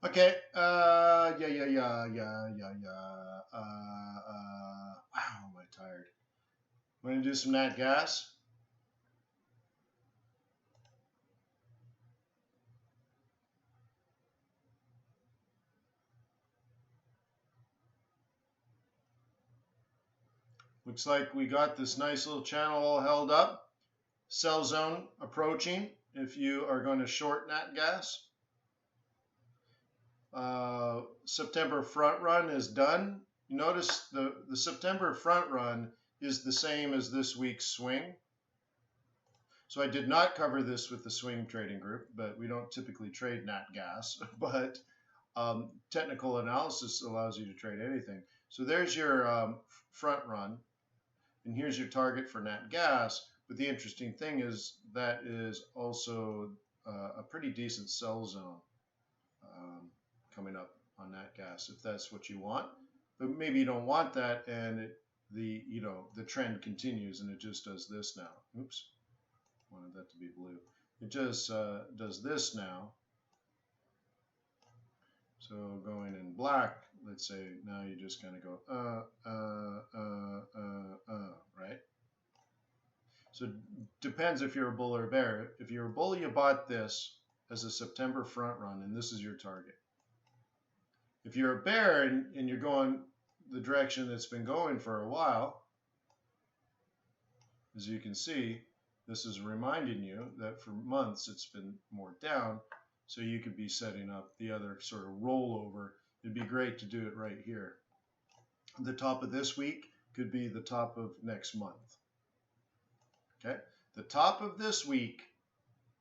Okay. Wow, am I tired? We're gonna do some nat gas. Looks like we got this nice little channel all held up. Sell zone approaching if you are going to short nat gas. September front run is done. You notice the September front run is the same as this week's swing. So I did not cover this with the swing trading group, but we don't typically trade nat gas. But technical analysis allows you to trade anything. So there's your front run, and here's your target for nat gas. But the interesting thing is that is also a pretty decent sell zone coming up on nat gas, if that's what you want. But maybe you don't want that, and the trend continues, and it just does this now. Oops, wanted that to be blue. It just does this now. So going in black, let's say now you just kind of go right? So it depends if you're a bull or a bear. If you're a bull, you bought this as a September front run, and this is your target. If you're a bear and you're going the direction that's been going for a while, as you can see, this is reminding you that for months it's been more down, so you could be setting up the other sort of rollover. It'd be great to do it right here. The top of this week could be the top of next month. Okay, the top of this week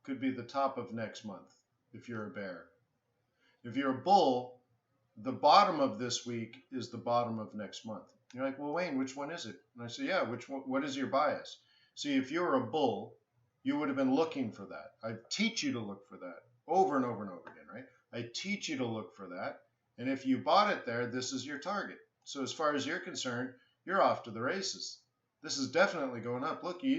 could be the top of next month if you're a bear. If you're a bull, the bottom of this week is the bottom of next month. You're like, well, Wayne, which one is it? And I say, yeah, which one? What is your bias? See, if you were a bull, you would have been looking for that. I teach you to look for that over and over and over again, right? I teach you to look for that. And if you bought it there, this is your target. So as far as you're concerned, you're off to the races. This is definitely going up. Look, you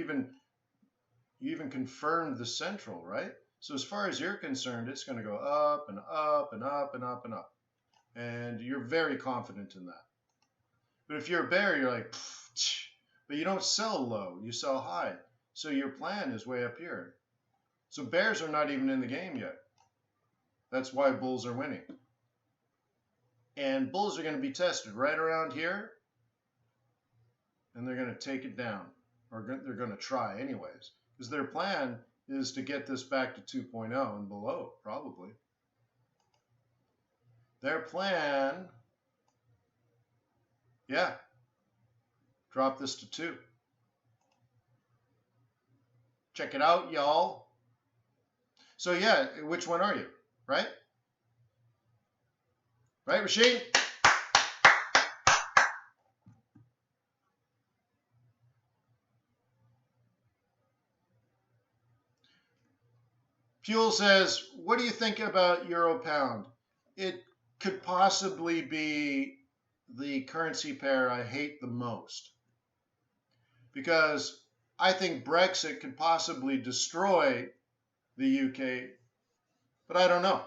even confirmed the central, right? So as far as you're concerned, it's going to go up and up and up and up and up. And you're very confident in that. But if you're a bear, you're like, but you don't sell low, you sell high. So your plan is way up here. So bears are not even in the game yet. That's why bulls are winning. And bulls are going to be tested right around here, and they're going to take it down, or they're going to try anyways, because their plan is to get this back to 2.0 and below, probably. Their plan, yeah, drop this to 2. Check it out, y'all. So yeah, which one are you, right? Right, Rashid? Fuel says, what do you think about Euro Pound? It could possibly be the currency pair I hate the most, because I think Brexit could possibly destroy the UK, but I don't know.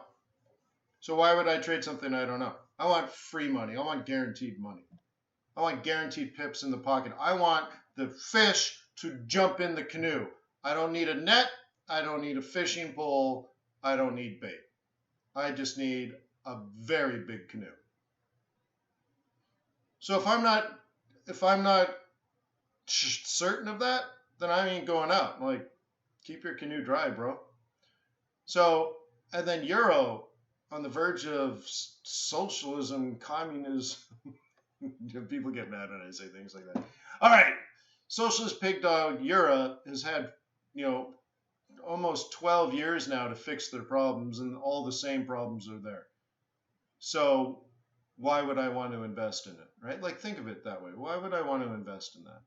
So why would I trade something I don't know? I want free money. I want guaranteed money. I want guaranteed pips in the pocket. I want the fish to jump in the canoe. I don't need a net. I don't need a fishing pole. I don't need bait. I just need a very big canoe. So if I'm not certain of that, then I ain't going out. Like, keep your canoe dry, bro. So, and then Euro, on the verge of socialism, communism. People get mad when I say things like that. All right, socialist pig dog Euro has had, almost 12 years now to fix their problems, and all the same problems are there. So why would I want to invest in it, right? Like, think of it that way. Why would I want to invest in that?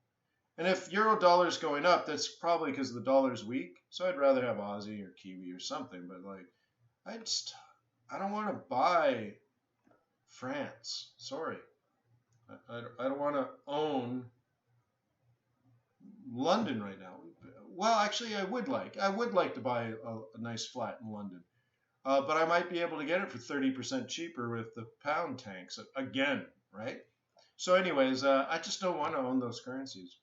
And if euro dollar is going up, that's probably because the dollar's weak. So I'd rather have Aussie or Kiwi or something. But like, I don't want to buy France. Sorry, I don't want to own London right now. Well, actually, I would like to buy a nice flat in London, but I might be able to get it for 30% cheaper with the pound tanks again, right? So, anyways, I just don't want to own those currencies.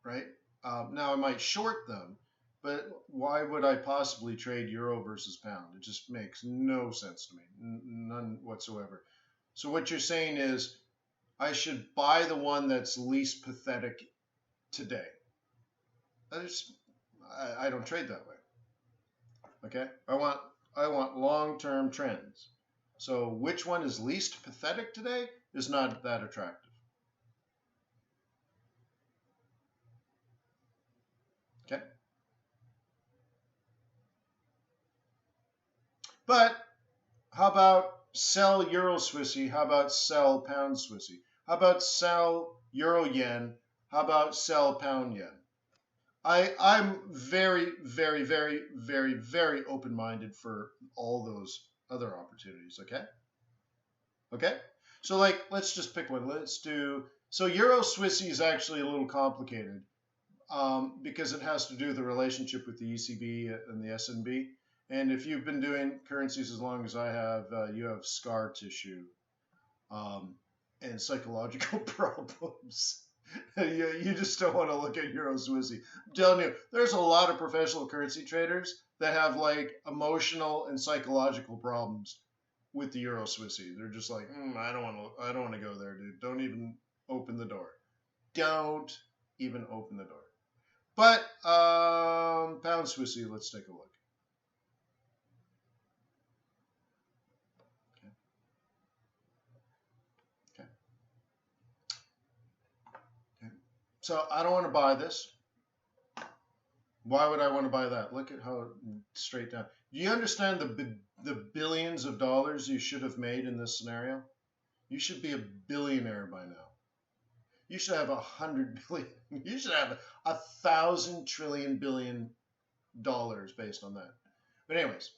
Right? Now I might short them, but why would I possibly trade euro versus pound? It just makes no sense to me, none whatsoever. So what you're saying is I should buy the one that's least pathetic today. I don't trade that way. Okay? I want long-term trends. So which one is least pathetic today is not that attractive. Okay? But how about sell Euro Swissy? How about sell Pound Swissy? How about sell Euro Yen? How about sell Pound Yen? I'm very, very, very, very, very open-minded for all those other opportunities, okay? Okay? So, like, let's just pick one. So Euro Swissy is actually a little complicated because it has to do with the relationship with the ECB and the SNB. And if you've been doing currencies as long as I have, you have scar tissue and psychological problems. You just don't want to look at Euro Swissy. I'm telling you, there's a lot of professional currency traders that have like emotional and psychological problems with the Euro Swissy. They're just like, I don't want to go there, dude. Don't even open the door. Don't even open the door. But Pound Swissy, let's take a look. So I don't want to buy this. Why would I want to buy that? Look at how straight down. Do you understand the billions of dollars you should have made in this scenario? You should be a billionaire by now. You should have 100 billion. You should have 1,000 trillion billion dollars based on that. But anyways,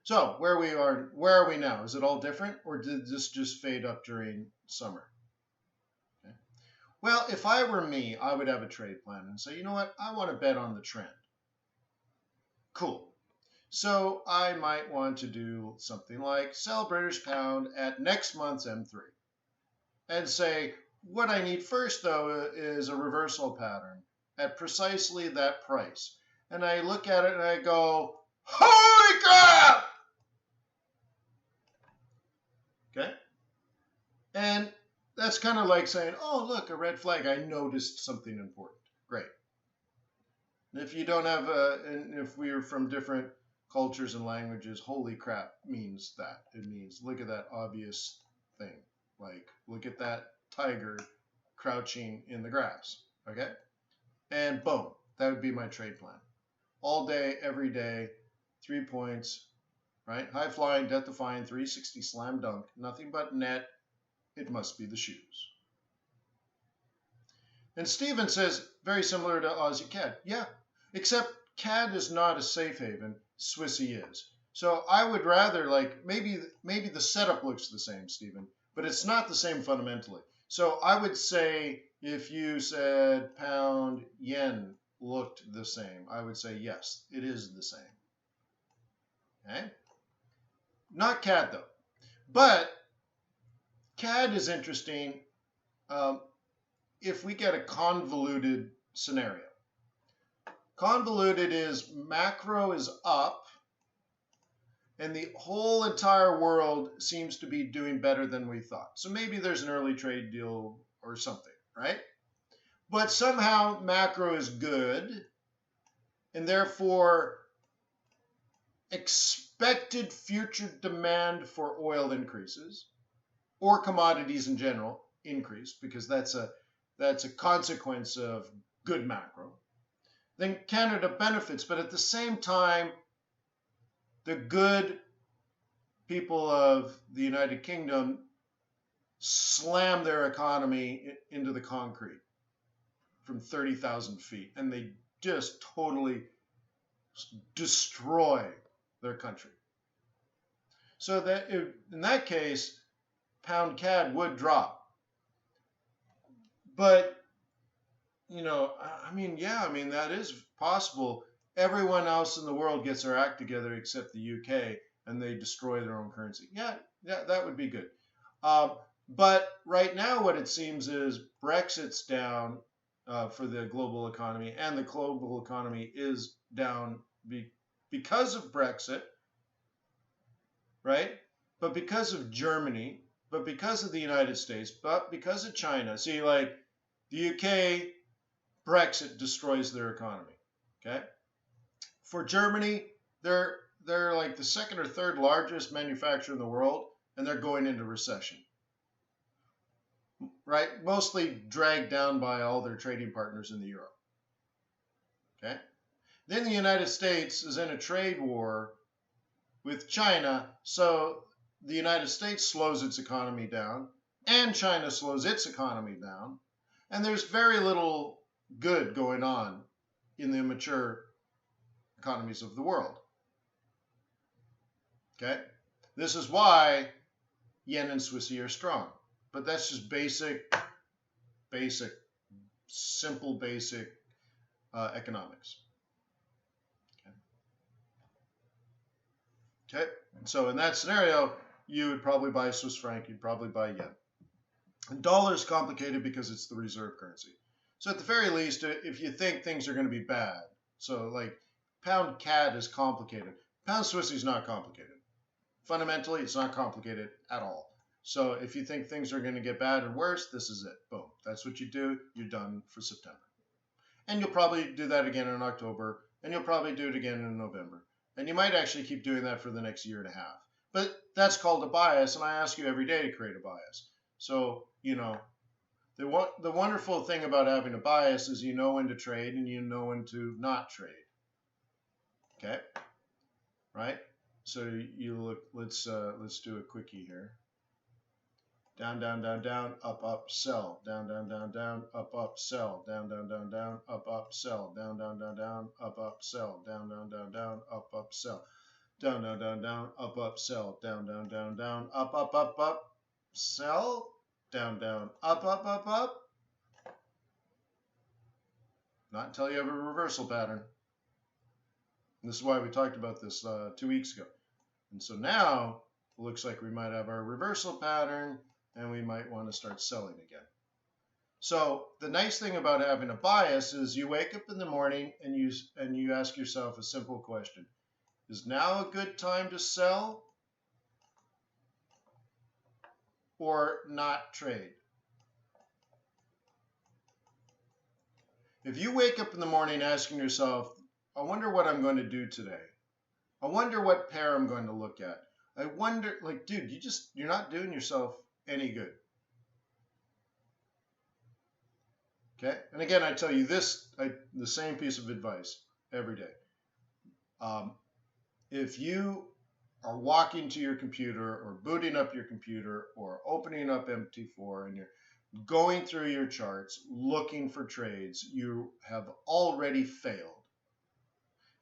so where are we now? Is it all different, or did this just fade up during summer? Well, if I were me, I would have a trade plan and say, you know what, I want to bet on the trend. Cool. So I might want to do something like sell British pound at next month's M3 and say, what I need first, though, is a reversal pattern at precisely that price. And I look at it and I go, holy crap! That's kind of like saying, oh, look, a red flag. I noticed something important. Great. And if you don't have and if we're from different cultures and languages, holy crap means that. It means look at that obvious thing. Like, look at that tiger crouching in the grass. Okay? And boom, that would be my trade plan. All day, every day, 3 points, right? High flying, death defying, 360 slam dunk, nothing but net. It must be the shoes. And Steven says, very similar to Aussie CAD. Yeah, except CAD is not a safe haven. Swissy is. So I would rather, like, maybe the setup looks the same, Steven, but it's not the same fundamentally. So I would say if you said pound yen looked the same, I would say yes, it is the same. Okay? Not CAD though. But CAD is interesting if we get a convoluted scenario. Convoluted is macro is up and the whole entire world seems to be doing better than we thought. So maybe there's an early trade deal or something, right? But somehow macro is good and therefore expected future demand for oil increases or commodities in general increase because that's a consequence of good macro. Then Canada benefits, but at the same time, the good people of the United Kingdom slam their economy into the concrete from 30,000 feet, and they just totally destroy their country. So that in that case, pound CAD would drop. But that is possible. Everyone else in the world gets their act together except the UK, and they destroy their own currency. Yeah, that would be good. But right now, what it seems is Brexit's down for the global economy, and the global economy is down because of Brexit, right? But because of Germany, but because of the United States, but because of China. See, like the UK, Brexit destroys their economy. Okay, for Germany, they're like the second or third largest manufacturer in the world, and they're going into recession. Right, mostly dragged down by all their trading partners in the euro. Okay, then the United States is in a trade war with China, so the United States slows its economy down, and China slows its economy down, and there's very little good going on in the mature economies of the world. Okay? This is why yen and Swissy are strong. But that's just simple, basic economics. Okay? So in that scenario, you would probably buy Swiss franc, you'd probably buy yen. And dollar is complicated because it's the reserve currency. So at the very least, if you think things are going to be bad, so like pound CAD is complicated. Pound Swissy is not complicated. Fundamentally, it's not complicated at all. So if you think things are going to get bad or worse, this is it. Boom. That's what you do. You're done for September. And you'll probably do that again in October, and you'll probably do it again in November. And you might actually keep doing that for the next year and a half. But that's called a bias, and I ask you every day to create a bias. So, the wonderful thing about having a bias is you know when to trade and you know when to not trade. Okay? Right? So you look, let's do a quickie here. Down, down, down, down, up, up, sell. Down, down, down, down, up, sell. Down, down, down, down, up, sell. Down, down, down, down, up, sell. Down, down, down, down, up, sell. Down, down, down, down, up, sell. Down, down, down, down, up, sell. Down, down, up. Not until you have a reversal pattern. And this is why we talked about this 2 weeks ago. And so now it looks like we might have our reversal pattern, and we might want to start selling again. So the nice thing about having a bias is you wake up in the morning and you ask yourself a simple question. Is now a good time to sell or not trade? If you wake up in the morning asking yourself, I wonder what I'm going to do today. I wonder what pair I'm going to look at. I wonder, like, dude, you're not doing yourself any good. Okay? And again, I tell you the same piece of advice every day. If you are walking to your computer or booting up your computer or opening up MT4 and you're going through your charts looking for trades, you have already failed.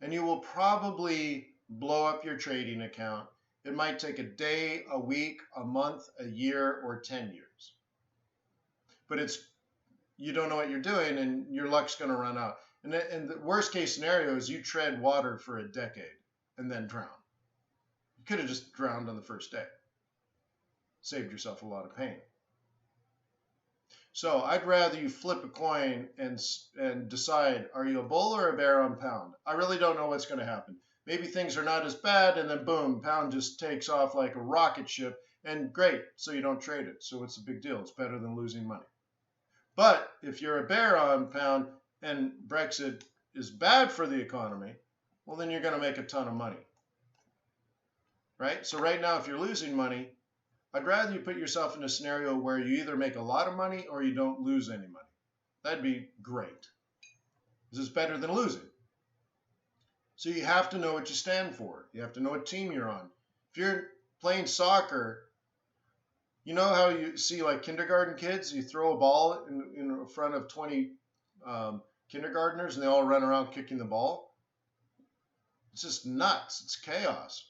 And you will probably blow up your trading account. It might take a day, a week, a month, a year, or 10 years. But you don't know what you're doing and your luck's going to run out. And the worst case scenario is you tread water for a decade and then drown. You could have just drowned on the first day. Saved yourself a lot of pain. So I'd rather you flip a coin and decide, are you a bull or a bear on pound? I really don't know what's going to happen. Maybe things are not as bad and then boom, pound just takes off like a rocket ship and great, so you don't trade it. So it's a big deal. It's better than losing money. But if you're a bear on pound and Brexit is bad for the economy, well, then you're going to make a ton of money. Right? So right now, if you're losing money, I'd rather you put yourself in a scenario where you either make a lot of money or you don't lose any money. That'd be great. This is better than losing. So you have to know what you stand for. You have to know what team you're on. If you're playing soccer, you know how you see like kindergarten kids, you throw a ball in front of 20 kindergartners and they all run around kicking the ball. It's just nuts. It's chaos.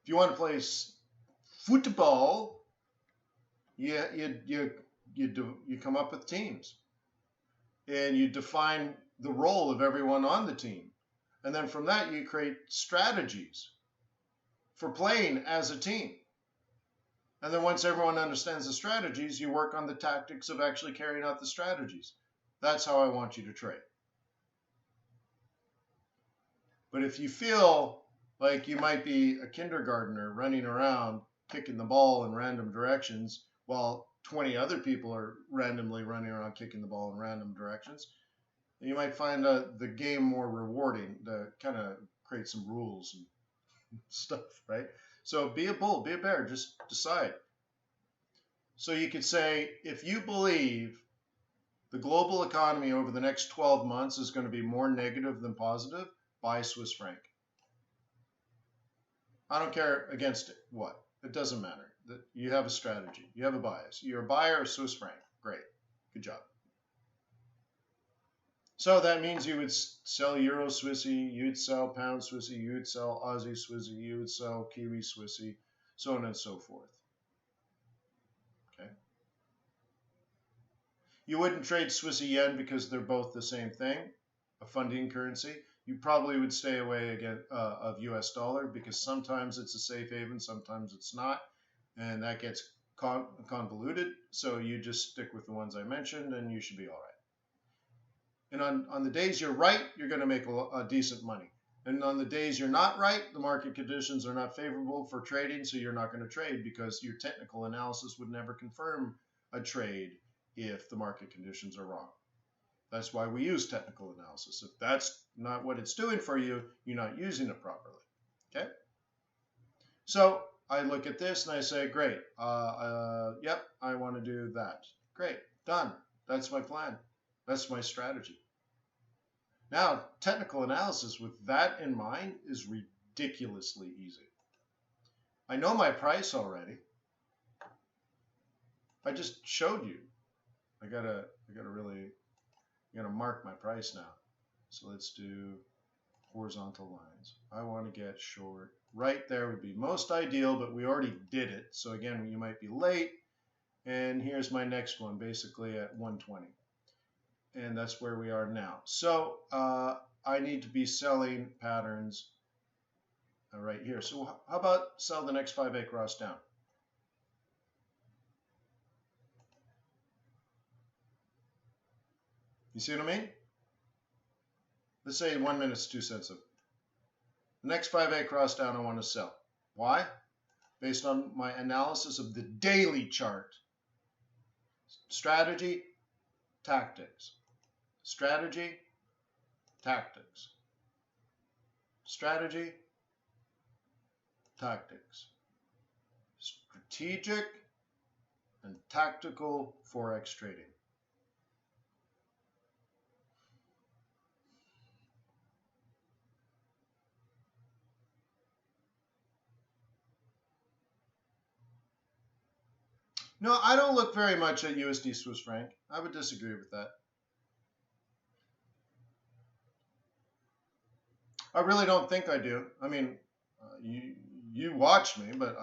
If you want to play football, you come up with teams and you define the role of everyone on the team. And then from that, you create strategies for playing as a team. And then once everyone understands the strategies, you work on the tactics of actually carrying out the strategies. That's how I want you to trade. But if you feel like you might be a kindergartner running around kicking the ball in random directions while 20 other people are randomly running around kicking the ball in random directions, you might find the game more rewarding to kind of create some rules and stuff, right? So be a bull, be a bear, just decide. So you could say, if you believe the global economy over the next 12 months is going to be more negative than positive, buy Swiss franc. I don't care against it. What? It doesn't matter. You have a strategy. You have a bias. You're a buyer of Swiss franc. Great. Good job. So that means you would sell Euro Swissy, you'd sell Pound Swissy, you'd sell Aussie Swissy, you would sell Kiwi Swissy, so on and so forth. Okay. You wouldn't trade Swissy yen because they're both the same thing, a funding currency. You probably would stay away again of US dollar because sometimes it's a safe haven, sometimes it's not, and that gets convoluted. So you just stick with the ones I mentioned and you should be all right. And on the days you're right, you're going to make a decent money. And on the days you're not right, the market conditions are not favorable for trading, so you're not going to trade because your technical analysis would never confirm a trade if the market conditions are wrong. That's why we use technical analysis. If that's not what it's doing for you, you're not using it properly. Okay? So I look at this and I say, great. Yep, I want to do that. Great. Done. That's my plan. That's my strategy. Now, technical analysis with that in mind is ridiculously easy. I know my price already. I just showed you. I gotta mark my price now. So let's do horizontal lines. I want to get short. Right there would be most ideal, but we already did it. So again, you might be late. And here's my next one, basically at 120. And that's where we are now. So I need to be selling patterns right here. So how about sell the next 5A cross down? You see what I mean? Let's say 1 minute's 2 cents. The next 5A cross down I want to sell. Why? Based on my analysis of the daily chart. Strategy, tactics. Strategy, tactics. Strategy, tactics. Strategic and tactical Forex trading. No, I don't look very much at USD Swiss franc. I would disagree with that. I really don't think I do. I mean, you watch me, but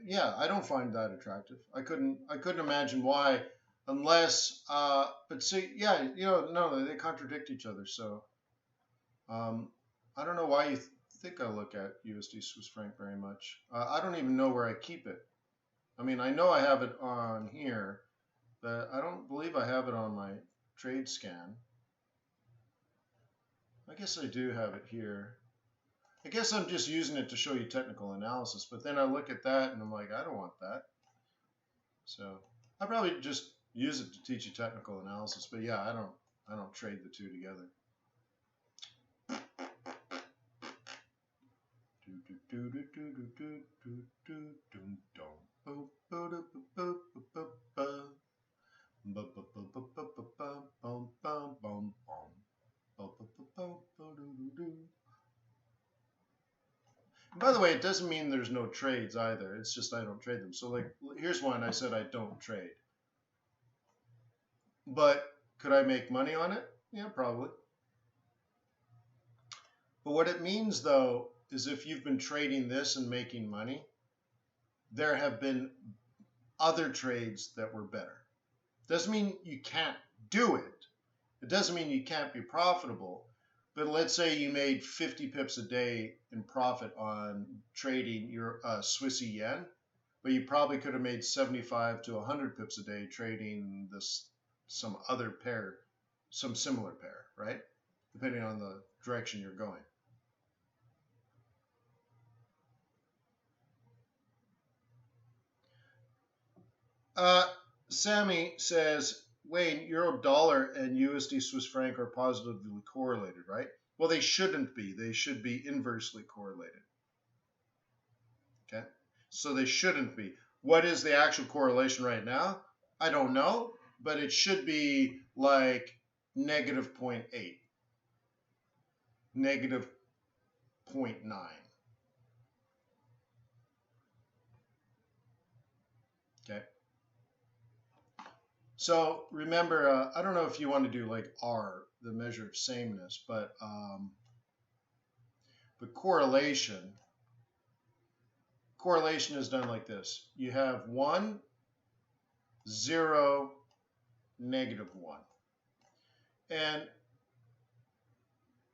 yeah, I don't find that attractive. I couldn't imagine why, unless but see, yeah, no, they contradict each other. So I don't know why you think I look at USD Swiss franc very much. I don't even know where I keep it. I mean, I know I have it on here, but I don't believe I have it on my trade scan. I guess I do have it here. I guess I'm just using it to show you technical analysis, but then I look at that and I'm like, I don't want that. So I probably just use it to teach you technical analysis, but yeah, I don't trade the two together. By the way, it doesn't mean there's no trades either. It's just I don't trade them. So like, here's one I said I don't trade. But could I make money on it? Yeah, probably. But what it means though is if you've been trading this and making money, there have been other trades that were better. Doesn't mean you can't do it. It doesn't mean you can't be profitable. But let's say you made 50 pips a day in profit on trading your Swissy yen, but you probably could have made 75 to 100 pips a day trading some other pair, some similar pair, right? Depending on the direction you're going. Sammy says, Wayne, euro dollar and USD Swiss franc are positively correlated, right? Well, they shouldn't be. They should be inversely correlated. Okay? So they shouldn't be. What is the actual correlation right now? I don't know, but it should be like negative 0.8, negative 0.9. Okay? So remember, I don't know if you want to do like R, the measure of sameness, but correlation is done like this. You have 1, 0, negative 1. And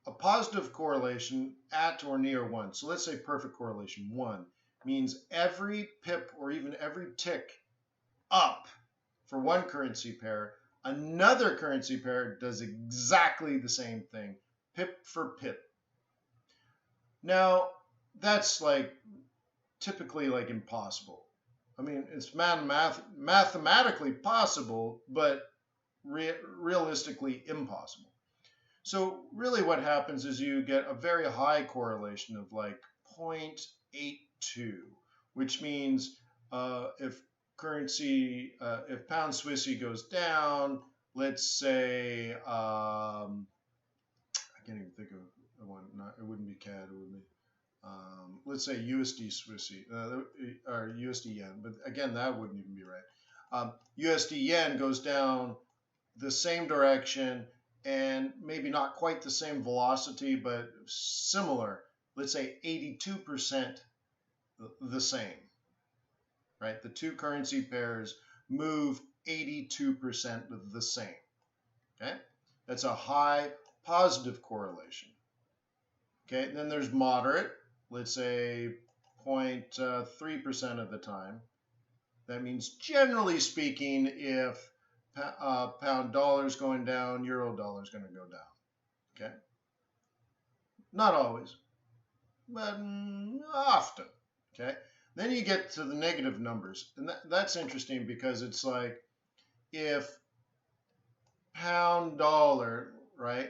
a positive correlation at or near 1. So let's say perfect correlation 1 means every pip or even every tick up for one currency pair, another currency pair does exactly the same thing, pip for pip. Now, that's like typically like impossible. I mean, it's mathematically possible, but realistically impossible. So really what happens is you get a very high correlation of like 0.82, which means if pound Swissy goes down, let's say, I can't even think of one, it wouldn't be CAD, it would be, let's say USD Swissy, or USD yen, but again, that wouldn't even be right. USD yen goes down the same direction and maybe not quite the same velocity, but similar, let's say 82% the same, right? The two currency pairs move 82% the same, okay? That's a high positive correlation, okay? And then there's moderate, let's say 0.3% of the time. That means generally speaking, if pound dollar is going down, euro dollar is going to go down, okay? Not always, but often, okay? Then you get to the negative numbers, and that's interesting because it's like if pound dollar, right?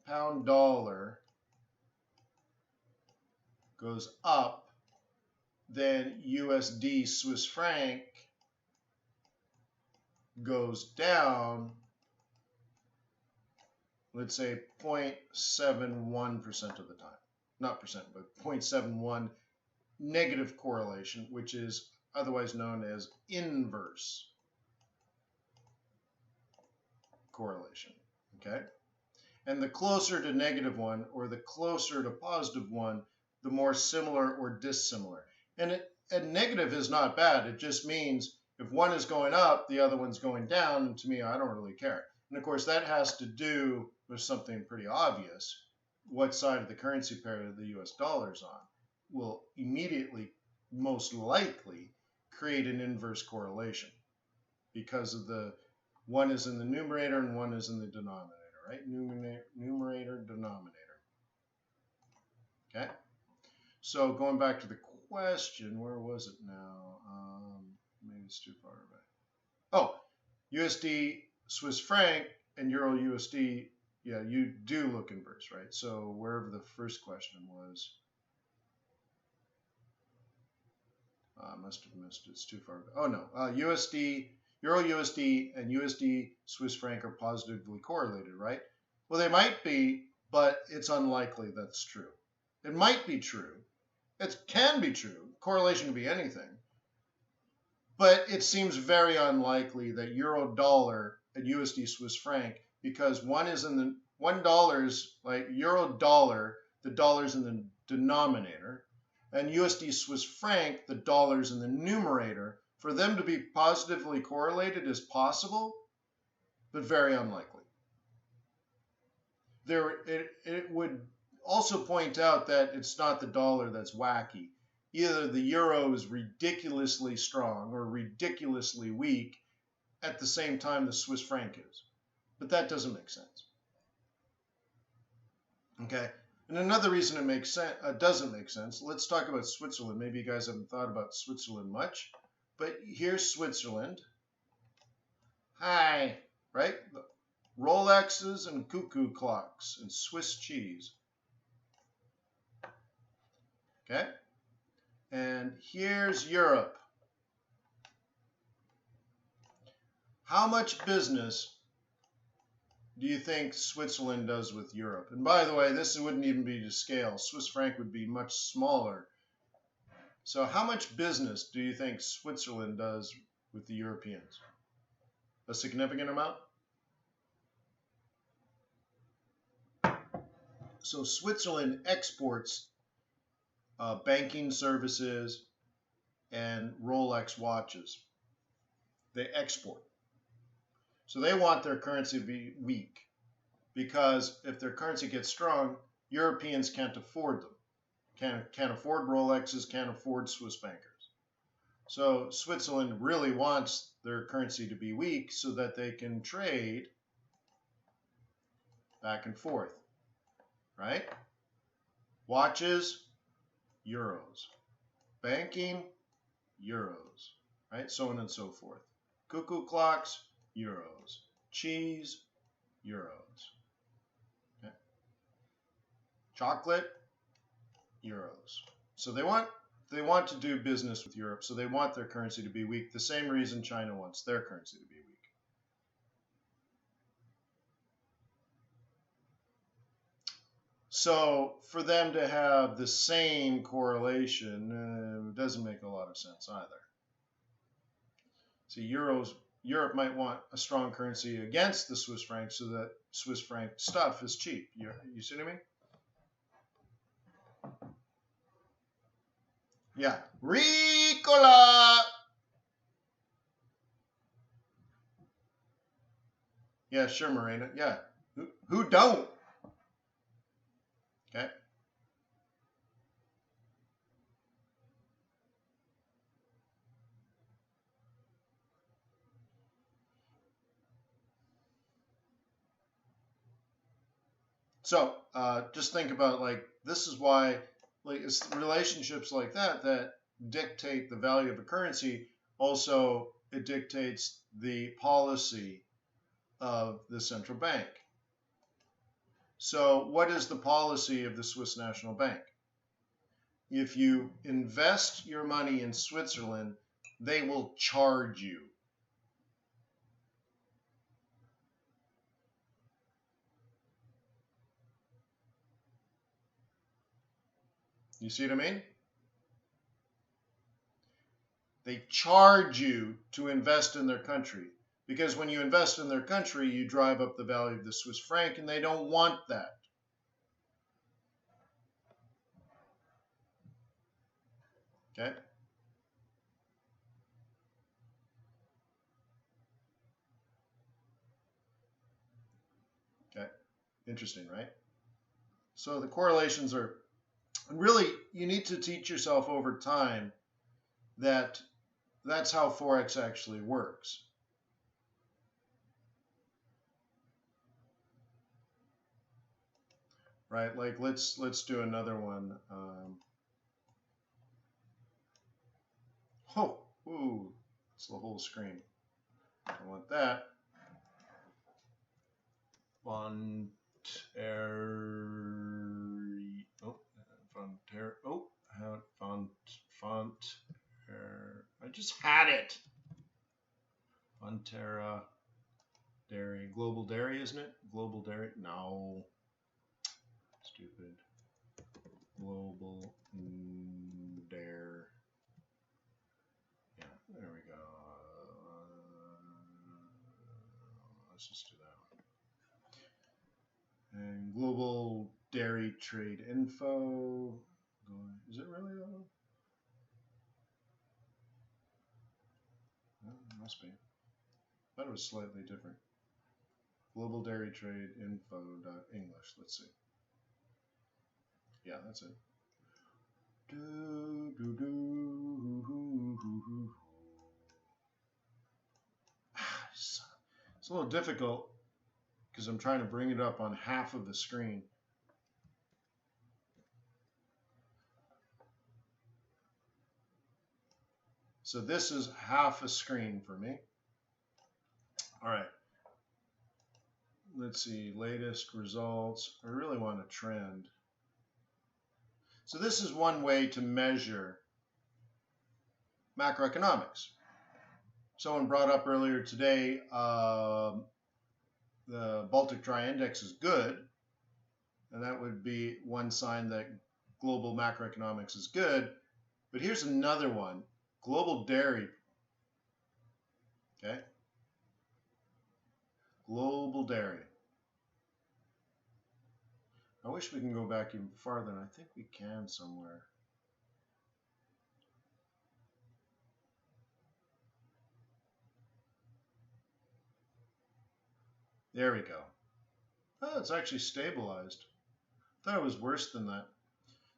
Pound dollar goes up, then USD Swiss franc goes down, let's say 0.71% of the time. Not percent, but 0.71 negative correlation, which is otherwise known as inverse correlation, okay? And the closer to negative one or the closer to positive one, the more similar or dissimilar. And negative is not bad. It just means if one is going up, the other one's going down. And to me, I don't really care. And of course, that has to do with something pretty obvious. What side of the currency pair the US dollar is on will immediately, most likely, create an inverse correlation because of the one is in the numerator and one is in the denominator. Right? Numerator, denominator. Okay? So going back to the question, where was it now? Maybe it's too far away. Oh, USD, Swiss franc, and Euro USD, yeah, you do look inverse, right? So wherever the first question was, I must have missed it. It's too far away. Oh, no. USD, Euro USD and USD Swiss franc are positively correlated, right? Well, they might be, but it's unlikely that's true. It might be true. It can be true. Correlation can be anything. But it seems very unlikely that Euro dollar and USD Swiss franc, because one is in the $1 like Euro dollar, the dollar's in the denominator, and USD Swiss franc, the dollar's in the numerator. For them to be positively correlated is possible, but very unlikely. It would also point out that it's not the dollar that's wacky. Either the euro is ridiculously strong or ridiculously weak at the same time the Swiss franc is. But that doesn't make sense. Okay, and another reason it makes sense, doesn't make sense, let's talk about Switzerland. Maybe you guys haven't thought about Switzerland much. But here's Switzerland. Hi, right? Rolexes and cuckoo clocks and Swiss cheese. Okay? And here's Europe. How much business do you think Switzerland does with Europe? And by the way, this wouldn't even be to scale. Swiss franc would be much smaller. So how much business do you think Switzerland does with the Europeans? A significant amount? So Switzerland exports banking services and Rolex watches. They export. So they want their currency to be weak because if their currency gets strong, Europeans can't afford them. Can't afford Rolexes, can't afford Swiss bankers. So Switzerland really wants their currency to be weak so that they can trade back and forth, right? Watches, euros. Banking, euros, right? So on and so forth. Cuckoo clocks, euros. Cheese, euros. Okay. Chocolate, euros. So they want to do business with Europe, so they want their currency to be weak, the same reason China wants their currency to be weak. So for them to have the same correlation doesn't make a lot of sense either. See, Europe might want a strong currency against the Swiss franc so that Swiss franc stuff is cheap. You see what I mean? Yeah. Ricola! Yeah, sure, Marina. Yeah. Who don't? Okay. So just think about, like, this is why, like, it's relationships like that dictate the value of a currency. Also, it dictates the policy of the central bank. So what is the policy of the Swiss National Bank? If you invest your money in Switzerland, they will charge you. You see what I mean? They charge you to invest in their country, because when you invest in their country, you drive up the value of the Swiss franc, and they don't want that. Okay? Okay. Interesting, right? So the correlations are really, you need to teach yourself over time that that's how Forex actually works. Right? Like let's do another one. Ooh, it's the whole screen. I want that. Fonteri. I just had it. Fontera Dairy. Global Dairy, isn't it? Global Dairy? No. Stupid. Global Dairy. Yeah, there we go. Let's just do that one. And Global Dairy Trade Info. Is it really that one? Well, it must be. I thought it was slightly different. Global Dairy Trade Info.English. Let's see. Yeah, that's it. It's a little difficult because I'm trying to bring it up on half of the screen. So this is half a screen for me. All right. Let's see, latest results. I really want a trend. So this is one way to measure macroeconomics. Someone brought up earlier today, the Baltic Dry Index is good, and that would be one sign that global macroeconomics is good. But here's another one, global dairy. Okay, global dairy. I wish we can go back even farther, and I think we can somewhere. There we go. Oh, it's actually stabilized. I thought it was worse than that.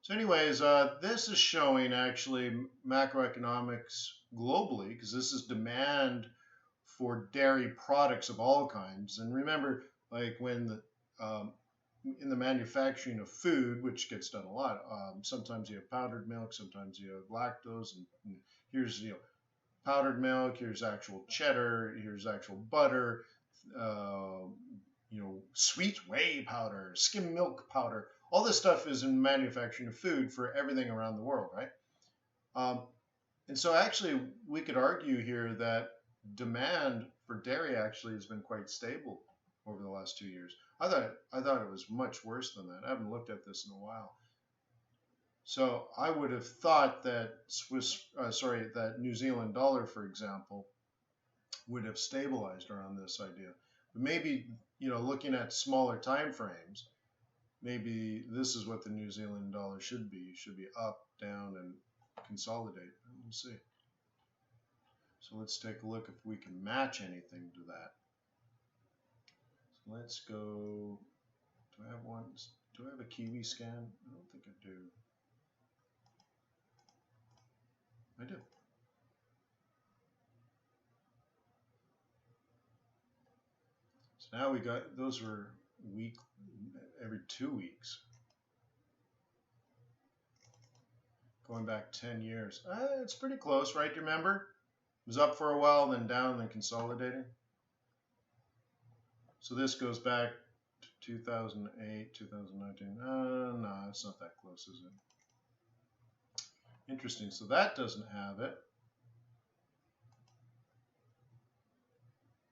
So anyways, this is showing actually macroeconomics globally, because this is demand for dairy products of all kinds. And remember, like when the in the manufacturing of food, which gets done a lot, sometimes you have powdered milk, sometimes you have lactose, and here's powdered milk, here's actual cheddar, here's actual butter, sweet whey powder, skim milk powder. All this stuff is in manufacturing of food for everything around the world, right? And so actually, we could argue here that demand for dairy actually has been quite stable over the last 2 years. I thought it was much worse than that. I haven't looked at this in a while. So I would have thought that that New Zealand dollar, for example, would have stabilized around this idea. But maybe, looking at smaller time frames, maybe this is what the New Zealand dollar should be. It should be up, down, and consolidate. We'll see. So let's take a look if we can match anything to that. So let's go. Do I have one? Do I have a Kiwi scan? I don't think I do. I do. So now we got, those were every 2 weeks. Going back 10 years. It's pretty close, right? Do you remember? It was up for a while, then down, then consolidating. So this goes back to 2008, 2019. No, it's not that close, is it? Interesting. So that doesn't have it.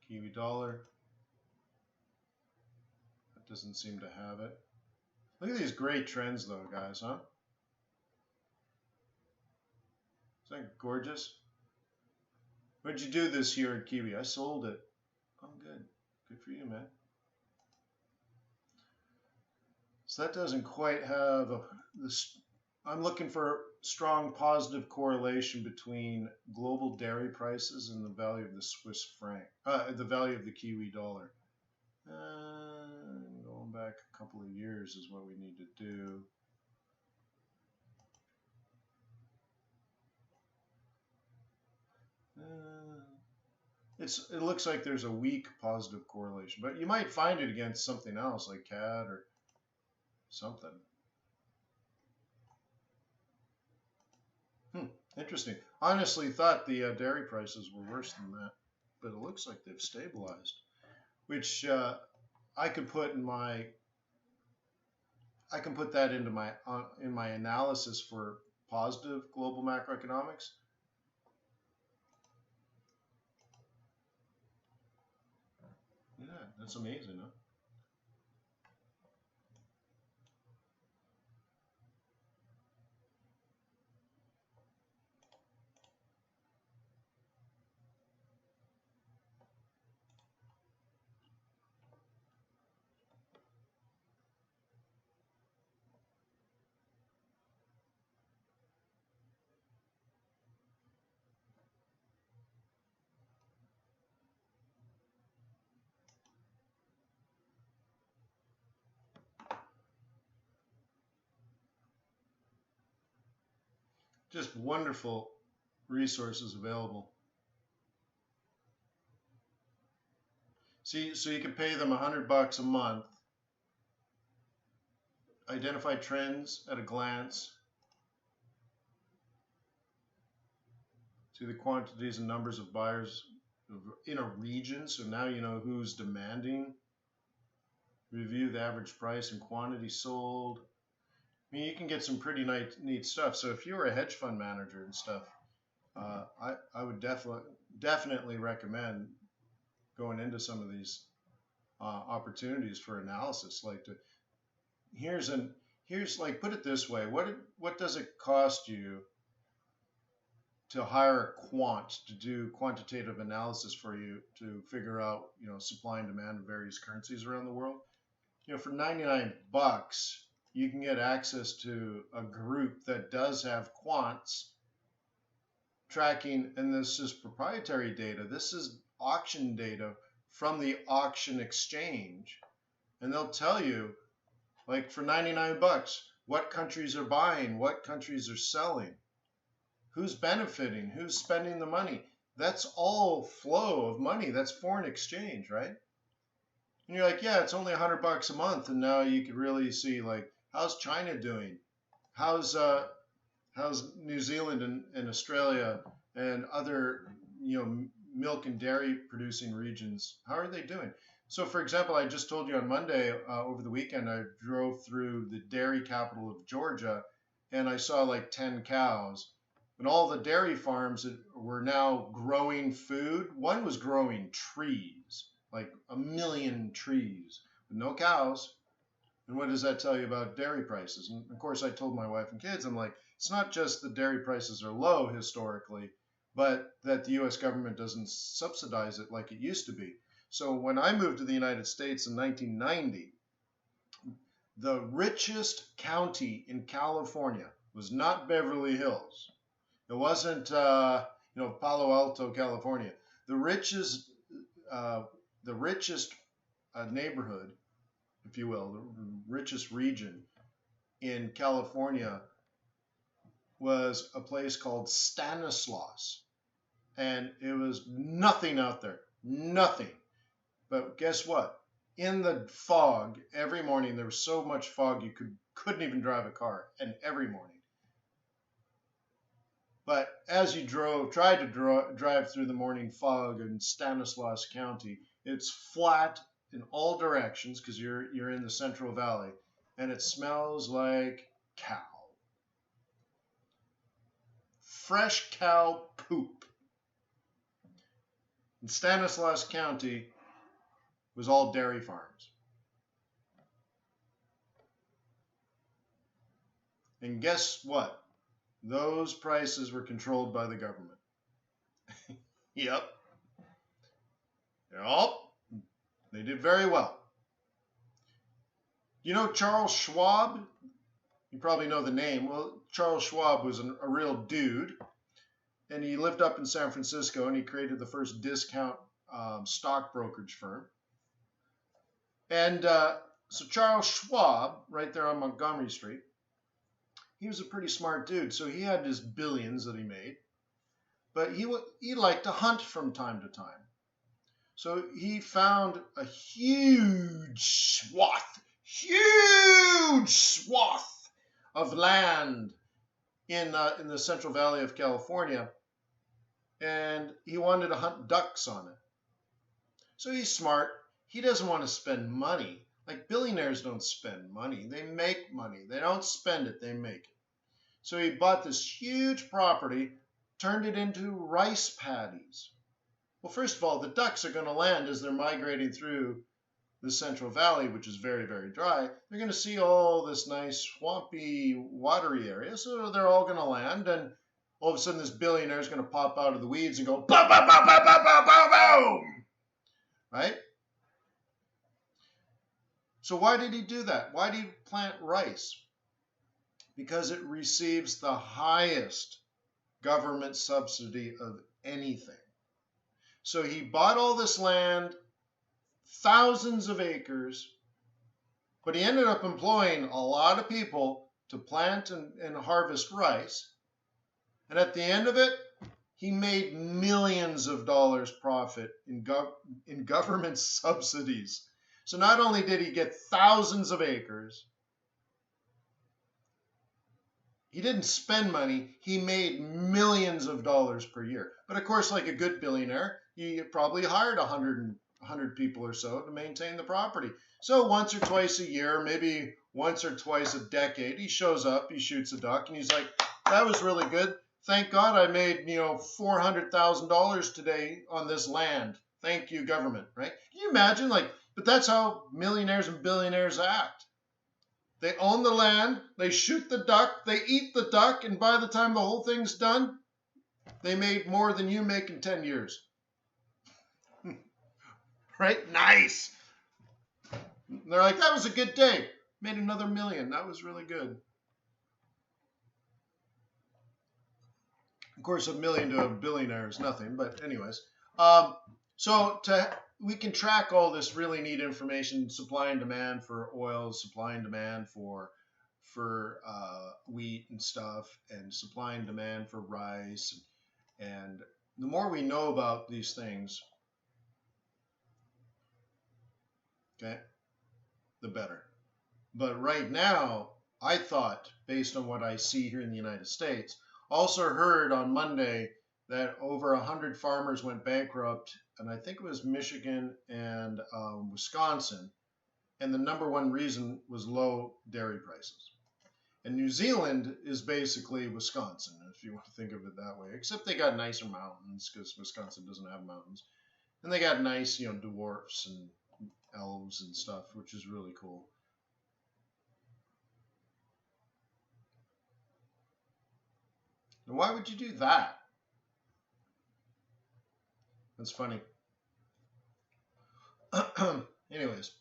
Kiwi dollar. That doesn't seem to have it. Look at these great trends though, guys, huh? Isn't that gorgeous? What'd you do this year at Kiwi? I sold it. Oh, good. Good for you, man. So that doesn't quite have this. I'm looking for strong positive correlation between global dairy prices and the value of the Swiss franc, the value of the Kiwi dollar. Going back a couple of years is what we need to do. It looks like there's a weak positive correlation, but you might find it against something else like CAD or something. Interesting. Honestly, thought the dairy prices were worse than that, but it looks like they've stabilized, which I could put in my. I can put that into my in my analysis for positive global macroeconomics. Yeah, that's amazing, huh? Just wonderful resources available. See, so you can pay them $100 a month, identify trends at a glance, see the quantities and numbers of buyers in a region. So now you know who's demanding. Review the average price and quantity sold. I mean, you can get some pretty neat stuff. So if you were a hedge fund manager and stuff, I would definitely recommend going into some of these opportunities for analysis. Like here's like, put it this way: what does it cost you to hire a quant to do quantitative analysis for you to figure out supply and demand of various currencies around the world? For $99, you can get access to a group that does have quants tracking, and this is proprietary data. This is auction data from the auction exchange, and they'll tell you, like, for $99, what countries are buying, what countries are selling, who's benefiting, who's spending the money. That's all flow of money. That's foreign exchange, right? And you're like, yeah, it's only $100 a month, and now you could really see, like, how's China doing? How's New Zealand and Australia and other milk and dairy producing regions? How are they doing? So, for example, I just told you on Monday over the weekend, I drove through the dairy capital of Georgia, and I saw like 10 cows. And all the dairy farms that were now growing food, one was growing trees, like 1 million trees, with no cows. And what does that tell you about dairy prices? And of course, I told my wife and kids, I'm like, it's not just that dairy prices are low historically, but that the US government doesn't subsidize it like it used to be. So when I moved to the United States in 1990, the richest county in California was not Beverly Hills. It wasn't, Palo Alto, California. The richest neighborhood, if you will, the richest region in California was a place called Stanislaus. And it was nothing out there, nothing. But guess what? In the fog, every morning, there was so much fog you couldn't even drive a car, and every morning. But as you tried to drive through the morning fog in Stanislaus County, it's flat in all directions because you're in the Central Valley, and it smells like cow. Fresh cow poop. And Stanislaus County was all dairy farms. And guess what? Those prices were controlled by the government. Yep. They did very well. You know Charles Schwab? You probably know the name. Well, Charles Schwab was a real dude, and he lived up in San Francisco, and he created the first discount stock brokerage firm. And so Charles Schwab, right there on Montgomery Street, he was a pretty smart dude. So he had his billions that he made, but he liked to hunt from time to time. So he found a huge swath of land in the Central Valley of California, and he wanted to hunt ducks on it. So he's smart. He doesn't want to spend money. Like billionaires don't spend money. They make money. They don't spend it. They make it. So he bought this huge property, turned it into rice paddies. Well, first of all, the ducks are going to land as they're migrating through the Central Valley, which is very, very dry. They're going to see all this nice swampy, watery area. So they're all going to land, and all of a sudden this billionaire is going to pop out of the weeds and go, boom, boom, boom, boom, boom, boom, boom, boom. Right? So why did he do that? Why did he plant rice? Because it receives the highest government subsidy of anything. So he bought all this land, thousands of acres, but he ended up employing a lot of people to plant and harvest rice. And at the end of it, he made millions of dollars profit in government subsidies. So not only did he get thousands of acres, he didn't spend money, he made millions of dollars per year. But of course, like a good billionaire, he probably hired 100 people or so to maintain the property. So once or twice a year, maybe once or twice a decade, he shows up, he shoots a duck, and he's like, that was really good. Thank God I made, $400,000 today on this land. Thank you, government, right? Can you imagine? But that's how millionaires and billionaires act. They own the land, they shoot the duck, they eat the duck, and by the time the whole thing's done, they made more than you make in 10 years. Right? Nice. They're like, that was a good day. Made another million. That was really good. Of course, $1 million to a billionaire is nothing, but anyways. We can track all this really neat information, supply and demand for oil, supply and demand for wheat and stuff, and supply and demand for rice. And the more we know about these things, okay, the better. But right now, I thought, based on what I see here in the United States, also heard on Monday that over 100 farmers went bankrupt, and I think it was Michigan and Wisconsin, and the number one reason was low dairy prices. And New Zealand is basically Wisconsin, if you want to think of it that way, except they got nicer mountains because Wisconsin doesn't have mountains. And they got nice, dwarfs and elves and stuff, which is really cool. And why would you do that? That's funny. Anyways.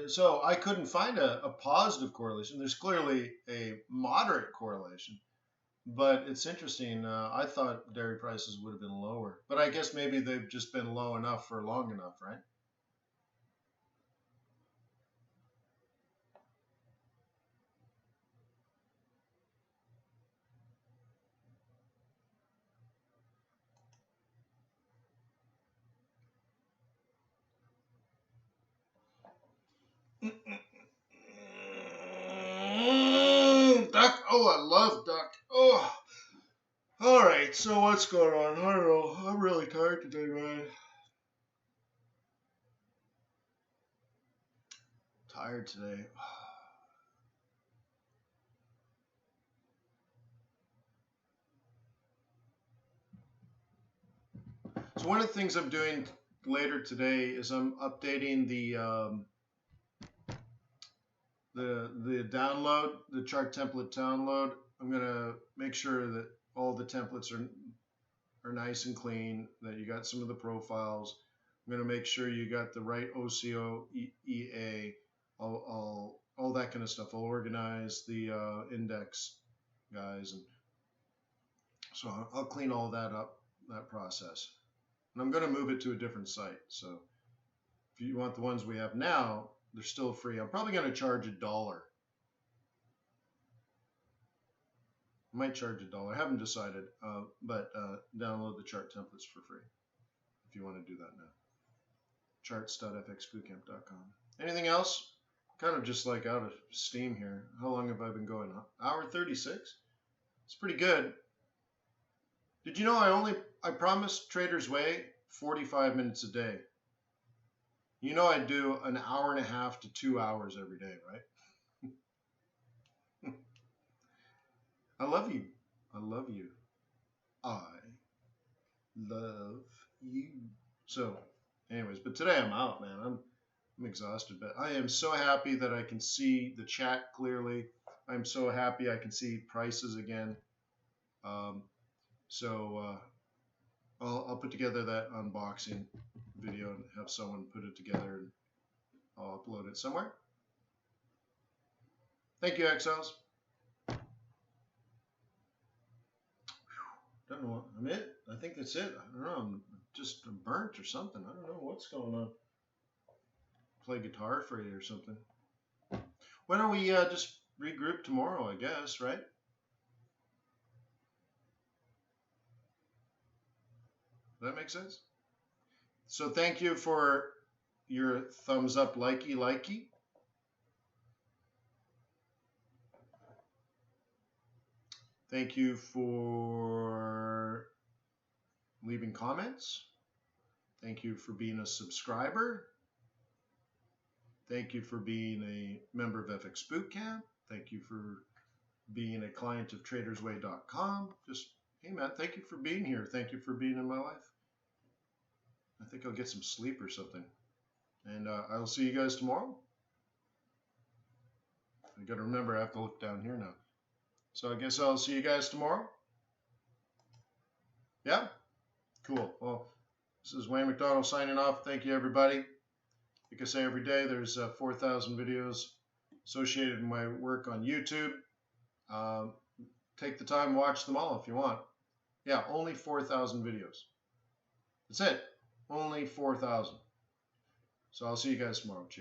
So I couldn't find a positive correlation. There's clearly a moderate correlation. But it's interesting. I thought dairy prices would have been lower. But I guess maybe they've just been low enough for long enough, right? Duck. Oh, I love duck. Oh. All right. So what's going on? I don't know. I'm really tired today, man. tired today. So one of the things I'm doing later today is I'm updating the download, the chart template download. I'm gonna make sure that all the templates are nice and clean, that you got some of the profiles. I'm gonna make sure you got the right OCO, EA, all that kind of stuff. I'll organize the index guys, and so I'll clean all that up, that process. And I'm gonna move it to a different site. So if you want the ones we have now, they're still free. I'm probably gonna charge $1. I might charge $1. I haven't decided, but download the chart templates for free if you want to do that now. Charts.fxbootcamp.com. Anything else? Kind of just like out of steam here. How long have I been going? Hour 36? It's pretty good. Did you know I promised Trader's Way 45 minutes a day? You know I do an hour and a half to 2 hours every day, right? I love you. I love you. I love you. So, anyways, but today I'm out, man. I'm exhausted, but I am so happy that I can see the chat clearly. I'm so happy I can see prices again. I'll put together that unboxing video and have someone put it together, and I'll upload it somewhere. Thank you, Exiles. Don't know what I'm it. I think that's it. I don't know. I'm just burnt or something. I don't know what's going on. Play guitar for you or something. Why don't we just regroup tomorrow, I guess, right? Does that make sense? So thank you for your thumbs up, likey. Thank you for leaving comments. Thank you for being a subscriber. Thank you for being a member of FX Bootcamp. Thank you for being a client of tradersway.com. Just, hey man, thank you for being here. Thank you for being in my life. I think I'll get some sleep or something. And I'll see you guys tomorrow. I got to remember, I have to look down here now. So I guess I'll see you guys tomorrow. Yeah? Cool. Well, this is Wayne McDonald signing off. Thank you, everybody. Like I say every day, there's 4,000 videos associated with my work on YouTube. Take the time, watch them all if you want. Yeah, only 4,000 videos. That's it. Only 4,000. So I'll see you guys tomorrow. Cheers.